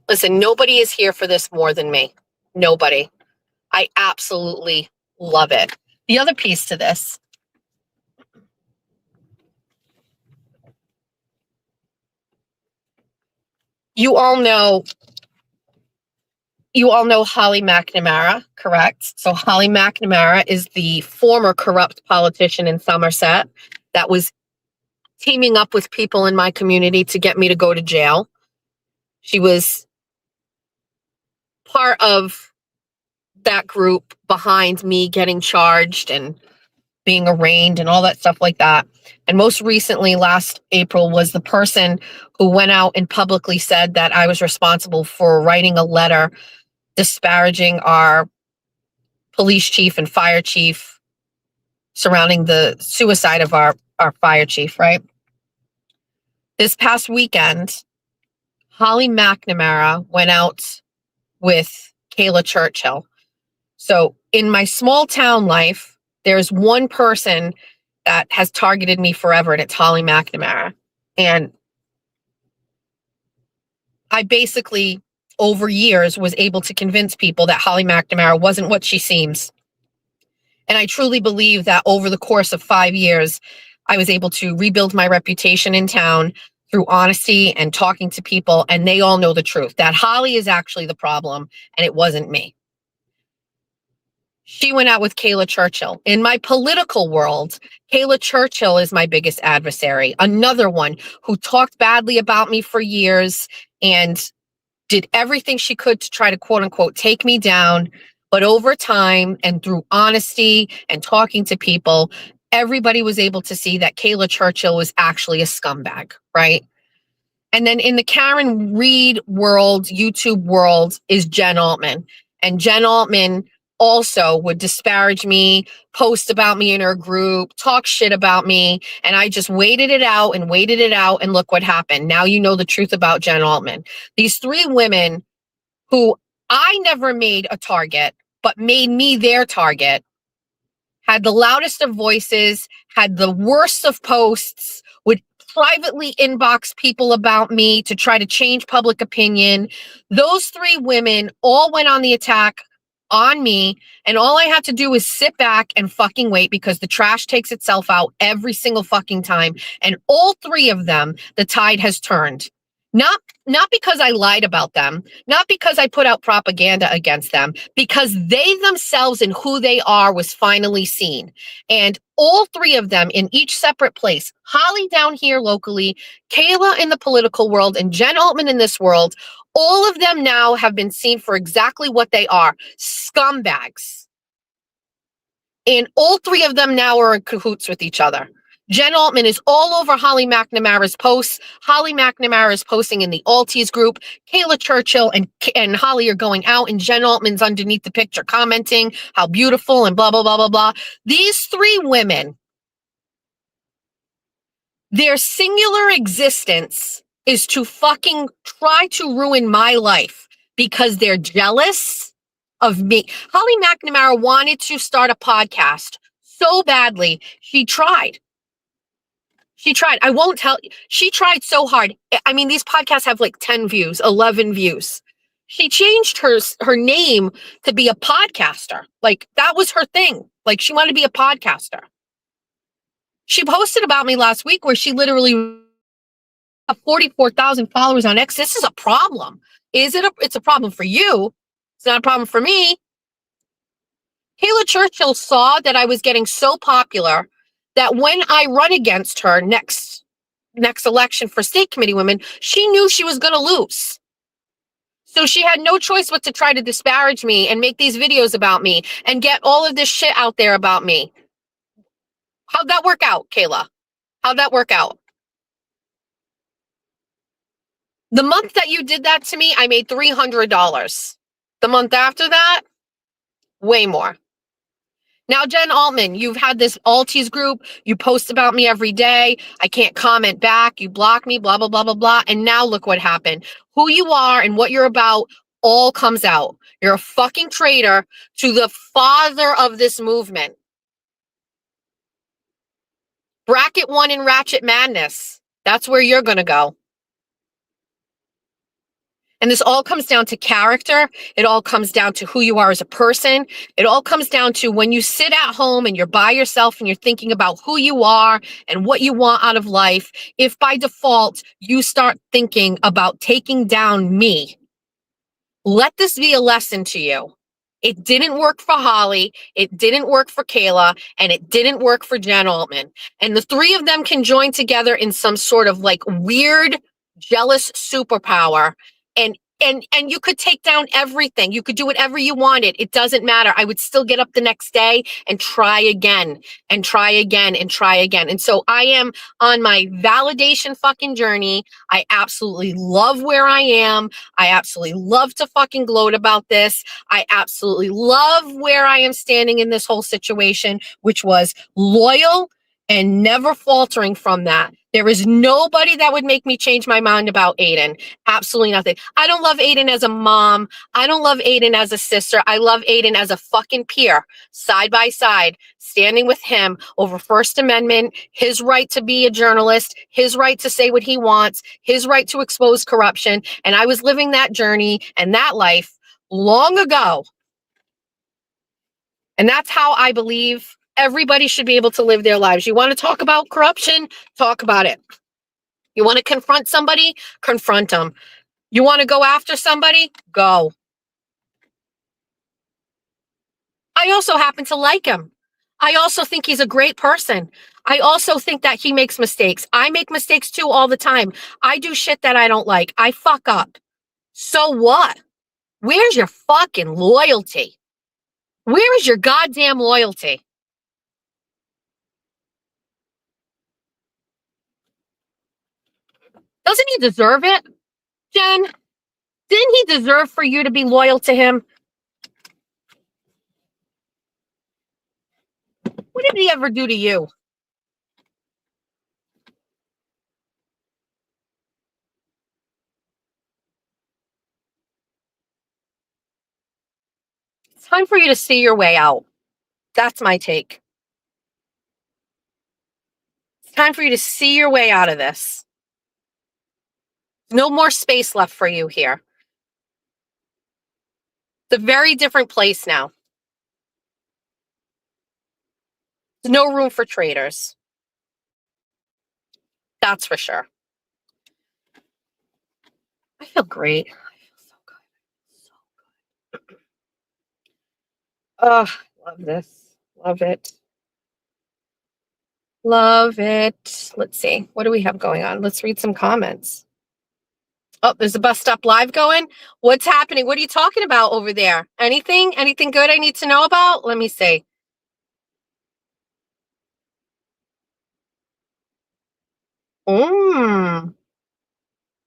Listen, nobody is here for this more than me. Nobody. I absolutely love it. The other piece to this. You all know Holly McNamara, correct? So Holly McNamara is the former corrupt politician in Somerset that was teaming up with people in my community to get me to go to jail. She was part of that group behind me getting charged and being arraigned and all that stuff like that. And most recently, last April, was the person who went out and publicly said that I was responsible for writing a letter disparaging our police chief and fire chief surrounding the suicide of our fire chief, right? This past weekend, Holly McNamara went out with Kayla Churchill. So in my small town life, there's one person that has targeted me forever, and it's Holly McNamara. And I basically, over years, was able to convince people that Holly McNamara wasn't what she seems. And I truly believe that over the course of 5 years, I was able to rebuild my reputation in town through honesty and talking to people, and they all know the truth, that Holly is actually the problem, and it wasn't me. She went out with Kayla Churchill. In my political world, Kayla Churchill is my biggest adversary, another one who talked badly about me for years and did everything she could to try to, quote unquote, take me down. But over time and through honesty and talking to people, everybody was able to see that Kayla Churchill was actually a scumbag, right? And then in the Karen Reed world, YouTube world, is Jen Altman. And Jen Altman also would disparage me, post about me in her group, talk shit about me. And I just waited it out and waited it out. And look what happened. Now you know the truth about Jen Altman. These 3 women who I never made a target, but made me their target, had the loudest of voices, had the worst of posts, would privately inbox people about me to try to change public opinion. Those 3 women all went on the attack on me, and all I had to do was sit back and fucking wait, because the trash takes itself out every single fucking time. And all 3 of them, the tide has turned. Not because I lied about them, not because I put out propaganda against them, because they themselves and who they are was finally seen. And all 3 of them in each separate place, Holly down here locally, Kayla in the political world, and Jen Altman in this world, all of them now have been seen for exactly what they are, scumbags. And all 3 of them now are in cahoots with each other. Jen Altman is all over Holly McNamara's posts. Holly McNamara is posting in the Alties group. Kayla Churchill and Holly are going out, and Jen Altman's underneath the picture commenting how beautiful and blah, blah, blah, blah, blah. These 3 women, their singular existence is to fucking try to ruin my life because they're jealous of me. Holly McNamara wanted to start a podcast so badly. She tried. I won't tell you. She tried so hard. I mean, these podcasts have like 10 views, 11 views. She changed her name to be a podcaster. Like, that was her thing. Like, she wanted to be a podcaster. She posted about me last week where she literally have 44,000 followers on X. This is a problem. It's a problem for you. It's not a problem for me. Kayla Churchill saw that I was getting so popular that when I run against her next election for state committee women, she knew she was going to lose. So she had no choice but to try to disparage me and make these videos about me and get all of this shit out there about me. How'd that work out, Kayla? How'd that work out? The month that you did that to me, I made $300. The month after that, way more. Now, Jen Altman, you've had this Alties group. You post about me every day. I can't comment back. You block me, blah, blah, blah, blah, blah. And now look what happened. Who you are and what you're about all comes out. You're a fucking traitor to the father of this movement. Bracket 1 in Ratchet Madness. That's where you're going to go. And this all comes down to character. It all comes down to who you are as a person. It all comes down to when you sit at home and you're by yourself and you're thinking about who you are and what you want out of life. If by default you start thinking about taking down me, let this be a lesson to you. It didn't work for Holly. It didn't work for Kayla, and it didn't work for Jen Altman. And the 3 of them can join together in some sort of like weird, jealous superpower. And you could take down everything. You could do whatever you wanted. It doesn't matter. I would still get up the next day and try again and try again and try again. And so I am on my validation fucking journey. I absolutely love where I am. I absolutely love to fucking gloat about this. I absolutely love where I am standing in this whole situation, which was loyal and never faltering from that. There is nobody that would make me change my mind about Aiden. Absolutely nothing. I don't love Aiden as a mom. I don't love Aiden as a sister. I love Aiden as a fucking peer, side by side, standing with him over First Amendment, his right to be a journalist, his right to say what he wants, his right to expose corruption. And I was living that journey and that life long ago. And that's how I believe everybody should be able to live their lives. You want to talk about corruption? Talk about it. You want to confront somebody? Confront them. You want to go after somebody? Go. I also happen to like him. I also think he's a great person. I also think that he makes mistakes. I make mistakes too all the time. I do shit that I don't like. I fuck up. So what? Where's your fucking loyalty? Where is your goddamn loyalty? Doesn't he deserve it, Jen? Didn't he deserve for you to be loyal to him? What did he ever do to you? It's time for you to see your way out. That's my take. It's time for you to see your way out of this. No more space left for you here. It's a very different place now. There's no room for traitors. That's for sure. I feel great. I feel so good. So good. Oh, love this. Love it. Love it. Let's see. What do we have going on? Let's read some comments. Oh, there's a bus stop live going. What's happening? What are you talking about over there? Anything? Anything good I need to know about? Let me see. Mmm.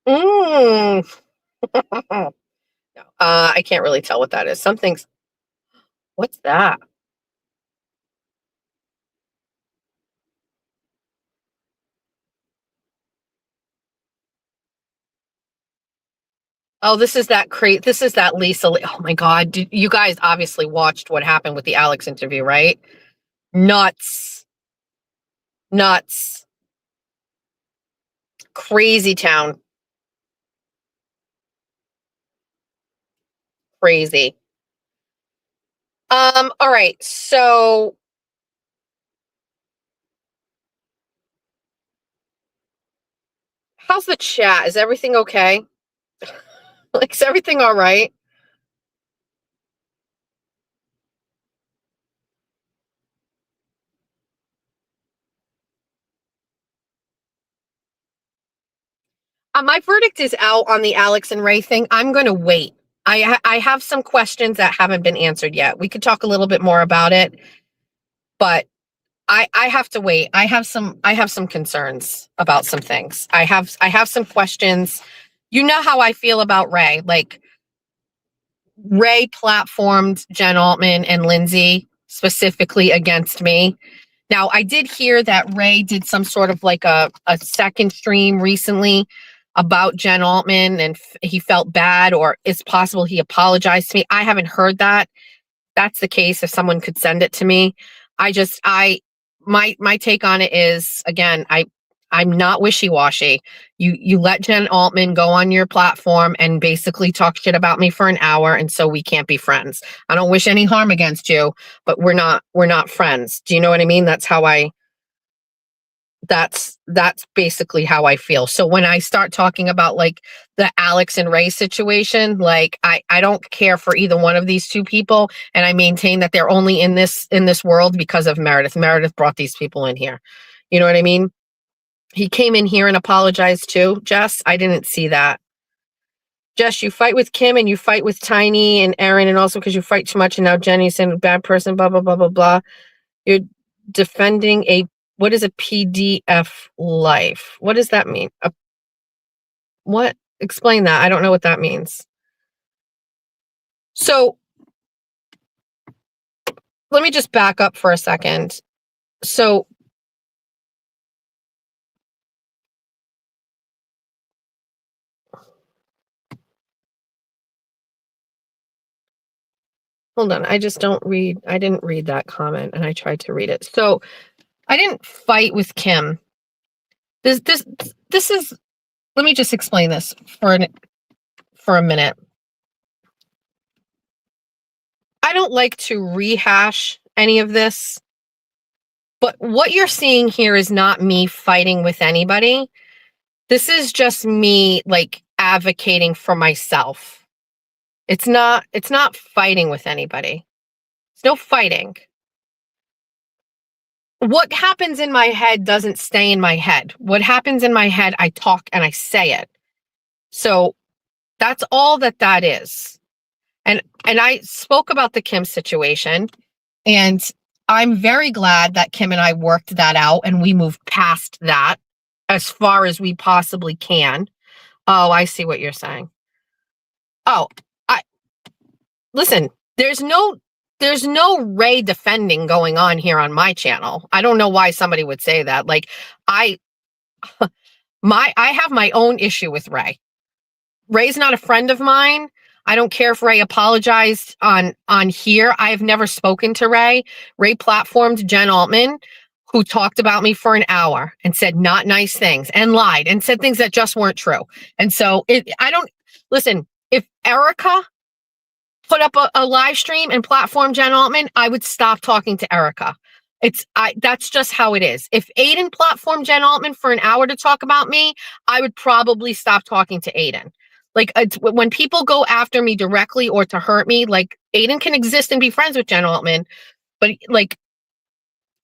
Mmm. I can't really tell what that is. Something's. What's that? Oh, this is that This is that Lisa. Oh my God! You guys obviously watched what happened with the Alex interview, right? Nuts. Nuts. Crazy town. Crazy. All right. So how's the chat? Is everything okay? Like, is everything all right? My verdict is out on the Alex and Ray thing. I'm going to wait. I have some questions that haven't been answered yet. We could talk a little bit more about it, but I have to wait. I have some concerns about some things. I have some questions. You know how I feel about Ray. Like, Ray platformed Jen Altman and Lindsay specifically against me. Now, I did hear that Ray did some sort of like a second stream recently about Jen Altman and he felt bad, or it's possible he apologized to me. I haven't heard that. That's the case. If someone could send it to me. My take on it is, again, I'm not wishy-washy. You let Jen Altman go on your platform and basically talk shit about me for an hour, and so we can't be friends. I don't wish any harm against you, but we're not friends. Do you know what I mean? That's basically how I feel. So when I start talking about like the Alex and Ray situation, like I don't care for either one of these two people, and I maintain that they're only in this world because of Meredith. Meredith brought these people in here. You know what I mean? He came in here and apologized too. Jess, I didn't see that. Jess, you fight with Kim and you fight with Tiny and Aaron, and also because you fight too much, and now Jenny's a bad person, blah, blah, blah, blah, blah. You're defending what is a PDF life? What does that mean? What? Explain that. I don't know what that means. So let me just back up for a second. So hold on. I didn't read that comment and I tried to read it. So I didn't fight with Kim. This is, let me just explain this for a minute. I don't like to rehash any of this, but what you're seeing here is not me fighting with anybody. This is just me like advocating for myself. It's not fighting with anybody. It's no fighting. What happens in my head doesn't stay in my head. What happens in my head, I talk and I say it. So that's all that is. And I spoke about the Kim situation, and I'm very glad that Kim and I worked that out and we moved past that as far as we possibly can. Oh, I see what you're saying. Oh, listen, there's no Ray defending going on here on my channel. I don't know why somebody would say that. Like I have my own issue with Ray. Ray's not a friend of mine. I don't care if Ray apologized on here. I have never spoken to Ray. Ray platformed Jen Altman, who talked about me for an hour and said not nice things and lied and said things that just weren't true. And so listen, if Erica put up a live stream and platform Jen Altman, I would stop talking to Erica. That's just how it is. If Aiden platformed Jen Altman for an hour to talk about me, I would probably stop talking to Aiden. Like when people go after me directly or to hurt me, like Aiden can exist and be friends with Jen Altman, but like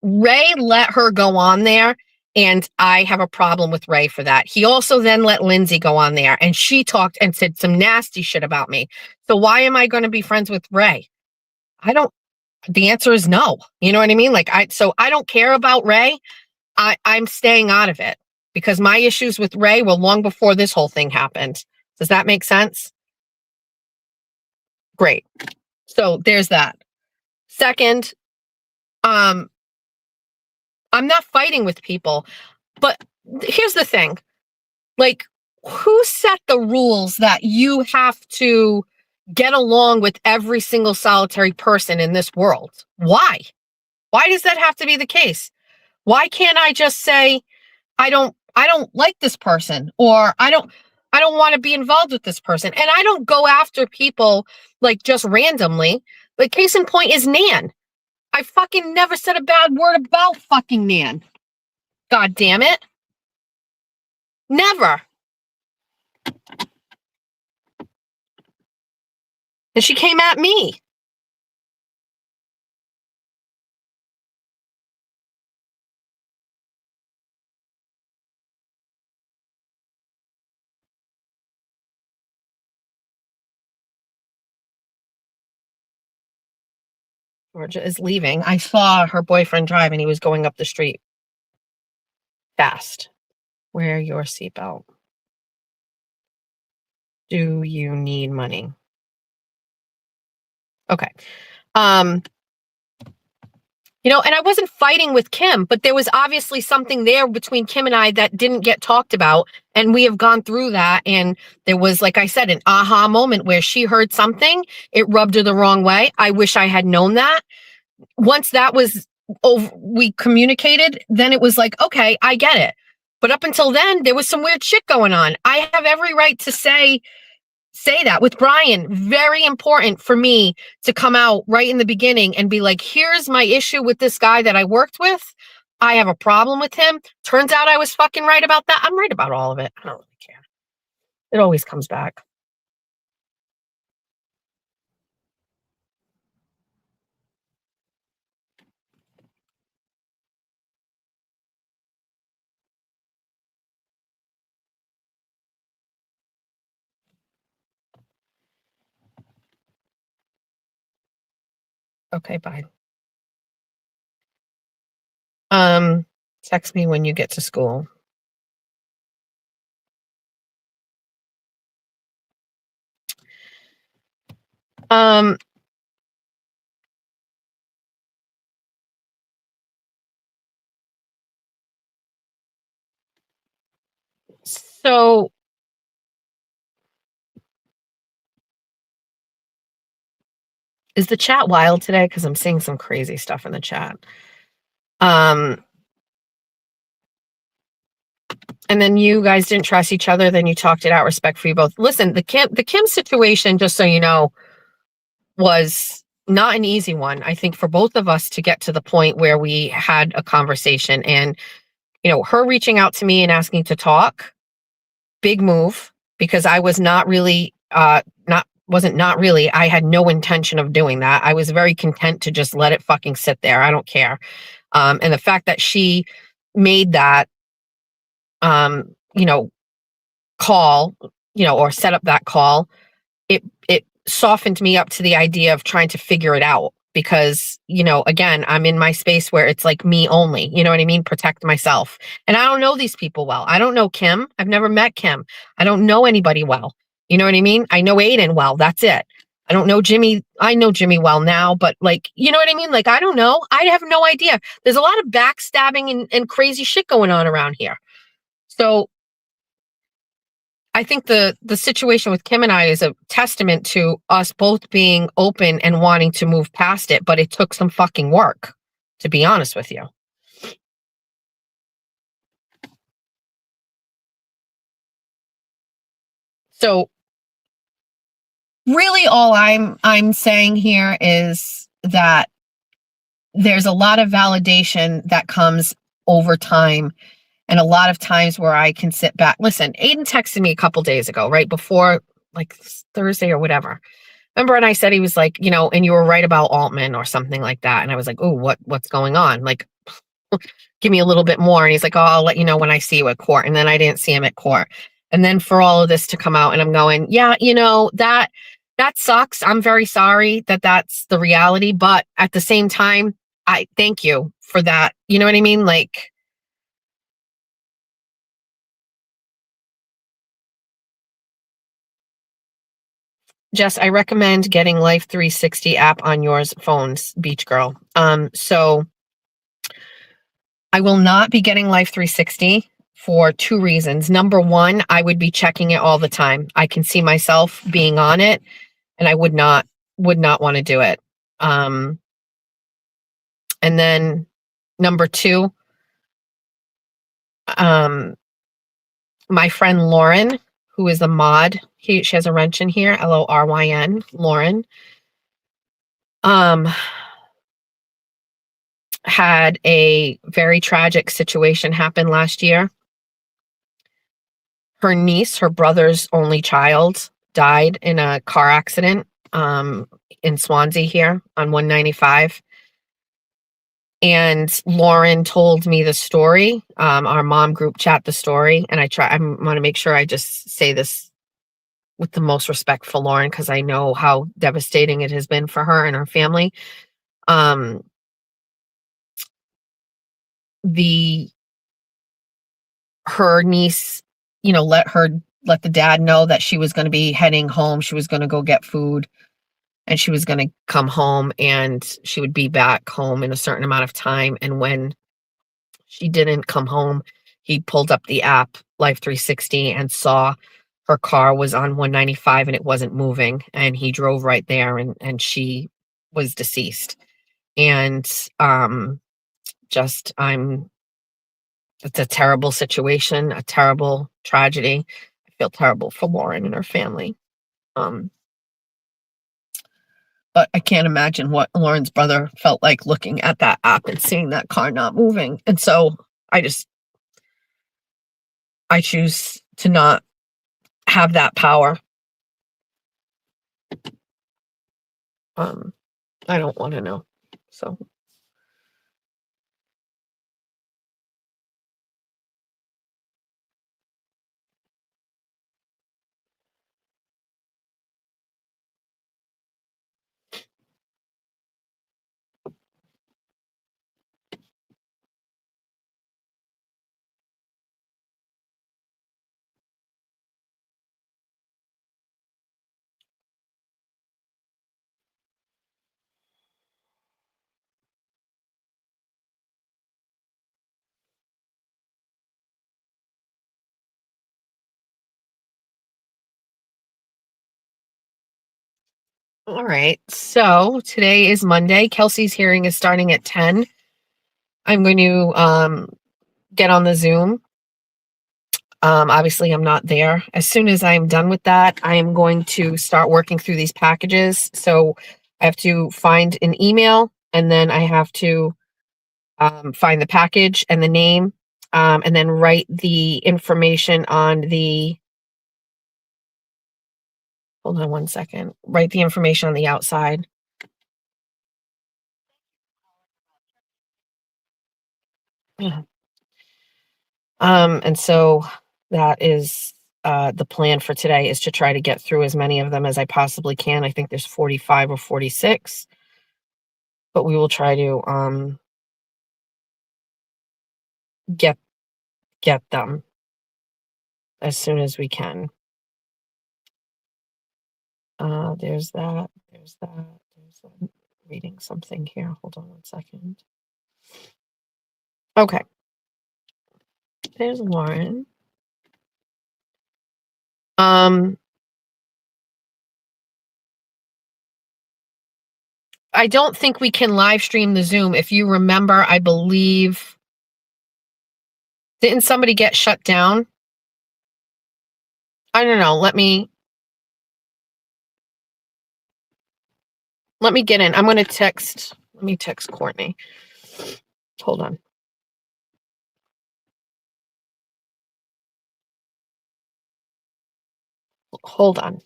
Ray let her go on there, and I have a problem with Ray for that. He also then let Lindsay go on there, and she talked and said some nasty shit about me. So why am I going to be friends with Ray? The answer is no. You know what I mean? Like I don't care about Ray. I'm staying out of it because my issues with Ray were long before this whole thing happened. Does that make sense? Great. So there's that. Second, I'm not fighting with people, but here's the thing. Like, who set the rules that you have to get along with every single solitary person in this world? Why? Why does that have to be the case? Why can't I just say, I don't like this person, or I don't want to be involved with this person? And I don't go after people like just randomly. But case in point is Nan. I fucking never said a bad word about fucking Nan. God damn it. Never. And she came at me. Georgia is leaving. I saw her boyfriend drive and he was going up the street fast. Wear your seatbelt. Do you need money? Okay. And I wasn't fighting with Kim, but there was obviously something there between Kim and I that didn't get talked about. And we have gone through that. And there was, like I said, an aha moment where she heard something. It rubbed her the wrong way. I wish I had known that. Once that was over, we communicated, then it was like, okay, I get it. But up until then, there was some weird shit going on. I have every right to say that with Brian. Very important for me to come out right in the beginning and be like, here's my issue with this guy that I worked with. I have a problem with him. Turns out I was fucking right about that. I'm right about all of it. I don't really care. It always comes back. Okay, bye. Text me when you get to school. So Is the chat wild today? Because I'm seeing some crazy stuff in the chat. And then you guys didn't trust each other. Then you talked it out, respect for you both. Listen, the Kim situation, just so you know, was not an easy one. I think for both of us to get to the point where we had a conversation, and her reaching out to me and asking to talk, big move, because I was not really I had no intention of doing that. I was very content to just let it fucking sit there. I don't care. And the fact that she made that call, or set up that call, it softened me up to the idea of trying to figure it out, because, again, I'm in my space where it's like me only, you know what I mean? Protect myself. And I don't know these people well. I don't know Kim. I've never met Kim. I don't know anybody well. You know what I mean? I know Aiden well. That's it. I don't know Jimmy. I know Jimmy well now, but you know what I mean? I don't know. I have no idea. There's a lot of backstabbing and crazy shit going on around here. So I think the situation with Kim and I is a testament to us both being open and wanting to move past it, but it took some fucking work, to be honest with you. So really all I'm saying here is that there's a lot of validation that comes over time, and a lot of times where I can sit back. Listen, Aiden texted me a couple days ago, right before Thursday or whatever. Remember, and I said he was like, and you were right about Altman or something like that. And I was like, oh, what's going on? Give me a little bit more. And he's like, oh, I'll let you know when I see you at court. And then I didn't see him at court. And then for all of this to come out, and I'm going, yeah, that sucks. I'm very sorry that that's the reality. But at the same time, I thank you for that. You know what I mean? Jess, I recommend getting Life 360 app on yours phones, Beach Girl. So I will not be getting Life 360 for two reasons. Number one, I would be checking it all the time. I can see myself being on it, and I would not want to do it. And then number two, my friend Lauren, who is a mod, she has a wrench in here, Loryn, Lauren, had a very tragic situation happen last year. Her niece, her brother's only child, died in a car accident in Swansea here on 195. And Lauren told me the story, our mom group chat, the story. And I want to make sure I just say this with the most respect for Lauren, because I know how devastating it has been for her and her family. Her niece, let the dad know that she was going to be heading home. She was going to go get food, and she was going to come home, and she would be back home in a certain amount of time. And when she didn't come home, he pulled up the app Life 360 and saw her car was on 195 and it wasn't moving. And he drove right there, and she was deceased. And it's a terrible situation, a terrible tragedy. I feel terrible for Lauren and her family. But I can't imagine what Lauren's brother felt like looking at that app and seeing that car not moving. And so I choose to not have that power. I don't want to know. So All right. So today is Monday. Kelsey's hearing is starting at 10. I'm going to get on the Zoom. Obviously, I'm not there. As soon as I'm done with that, I am going to start working through these packages. So I have to find an email, and then I have to find the package and the name, and then write the information on the, hold on one second, write the information on the outside. And so that is the plan for today, is to try to get through as many of them as I possibly can. I think there's 45 or 46, but we will try to get them as soon as we can. There's that. I'm reading something here. Hold on one second. Okay. There's Lauren. I don't think we can live stream the Zoom. If you remember, I believe, didn't somebody get shut down? I don't know. Let me get in. I'm going to text. Let me text Courtney. Hold on. Hold on.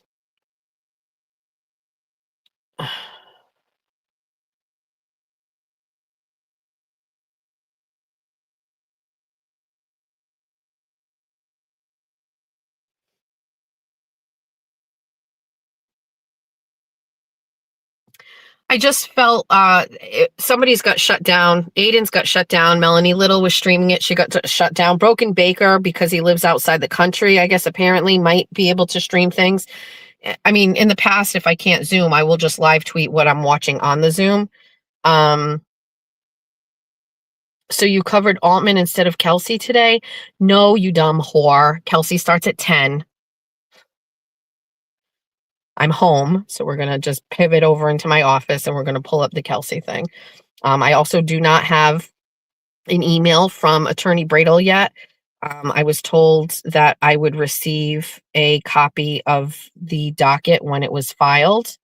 I just felt somebody's got shut down. Aiden's got shut down. Melanie Little was streaming it. She got shut down. Broken Baker, because he lives outside the country, I guess apparently might be able to stream things. I mean, in the past, if I can't Zoom, I will just live tweet what I'm watching on the Zoom. So you covered Altman instead of Kelsey today? No, you dumb whore. Kelsey starts at 10. I'm home, so we're going to just pivot over into my office and we're going to pull up the Kelsey thing. I also do not have an email from Attorney Bradel yet. I was told that I would receive a copy of the docket when it was filed.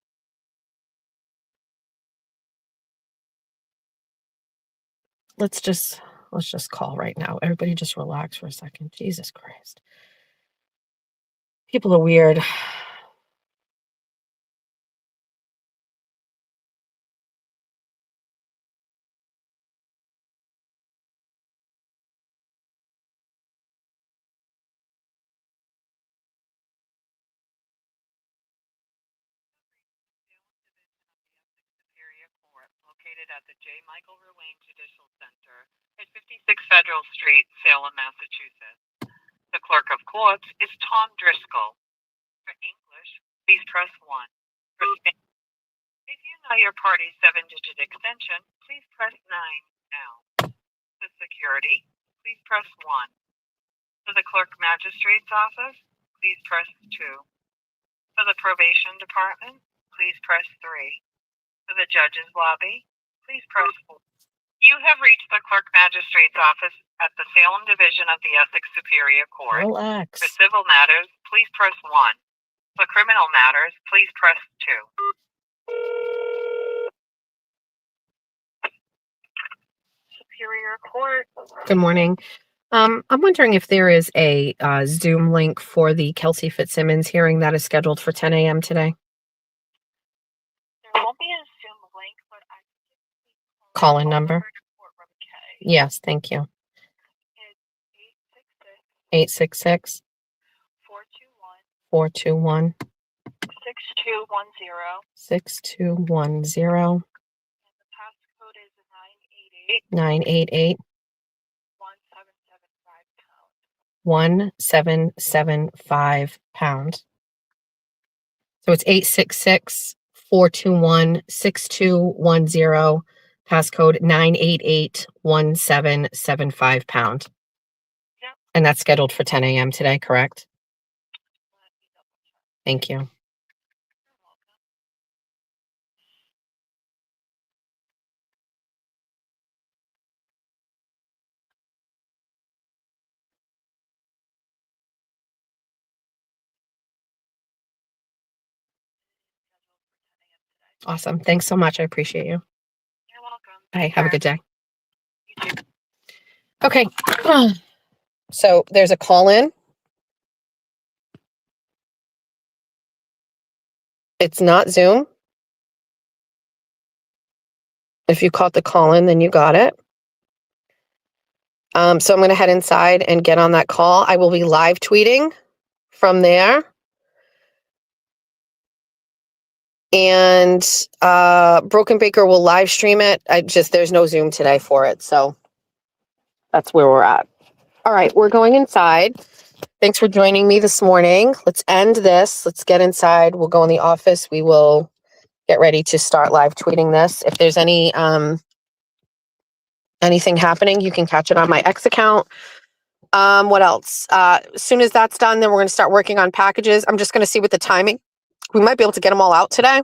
Let's just call right now. Everybody just relax for a second. Jesus Christ. People are weird. Located at the J. Michael Ruane Judicial Center at 56 Federal Street, Salem, Massachusetts. The clerk of courts is Tom Driscoll. For English, please press 1. For Spanish, if you know your party's 7-digit extension, please press 9 now. For security, please press 1. For the clerk magistrate's office, please press 2. For the probation department, please press 3. For the judge's lobby, please press 4. You have reached the clerk magistrate's office at the Salem Division of the Essex Superior Court. Relax. For civil matters, please press 1. For criminal matters, please press 2. Superior Court. Good morning. I'm wondering if there is a Zoom link for the Kelsey Fitzsimmons hearing that is scheduled for 10 a.m. today. There won't be a Zoom link, but I can Call-in number. Courtroom K. Yes, thank you. It's 866 866-421 421 6210. 6210 And the passcode is 988 988 1775 1775 £. So it's 866-421-6210, passcode 988-1775 £. Yep. And that's scheduled for 10 a.m. today, correct? Let me double check. Thank you. You're welcome. Awesome. Thanks so much. I appreciate you. You're welcome. Bye. Have a good day. You too. Okay. So there's a call in. It's not Zoom. If you caught the call in, then you got it. So I'm going to head inside and get on that call. I will be live tweeting from there. And Broken Baker will live stream it. There's no Zoom today for it. So that's where we're at. All right, we're going inside. Thanks for joining me this morning. Let's end this. Let's get inside. We'll go in the office. We will get ready to start live tweeting this. If there's anything happening, you can catch it on my X account. What else? As soon as that's done, then we're going to start working on packages. I'm just going to see with the timing. We might be able to get them all out today.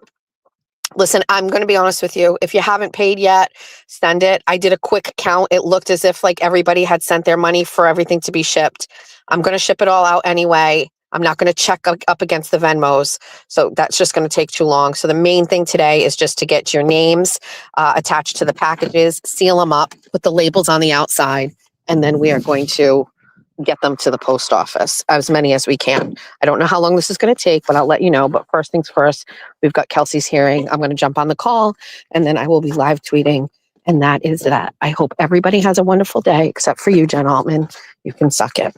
Listen, I'm going to be honest with you. If you haven't paid yet, send it. I did a quick count. It looked as if like everybody had sent their money for everything to be shipped. I'm going to ship it all out anyway. I'm not going to check up against the Venmos. So that's just going to take too long. So the main thing today is just to get your names attached to the packages, seal them up, put the labels on the outside, and then we are going to get them to the post office, as many as we can. I don't know how long this is going to take, but I'll let you know. But first things first, we've got Kelsey's hearing. I'm going to jump on the call and then I will be live tweeting. And that is that. I hope everybody has a wonderful day, except for you, Jen Altman. You can suck it.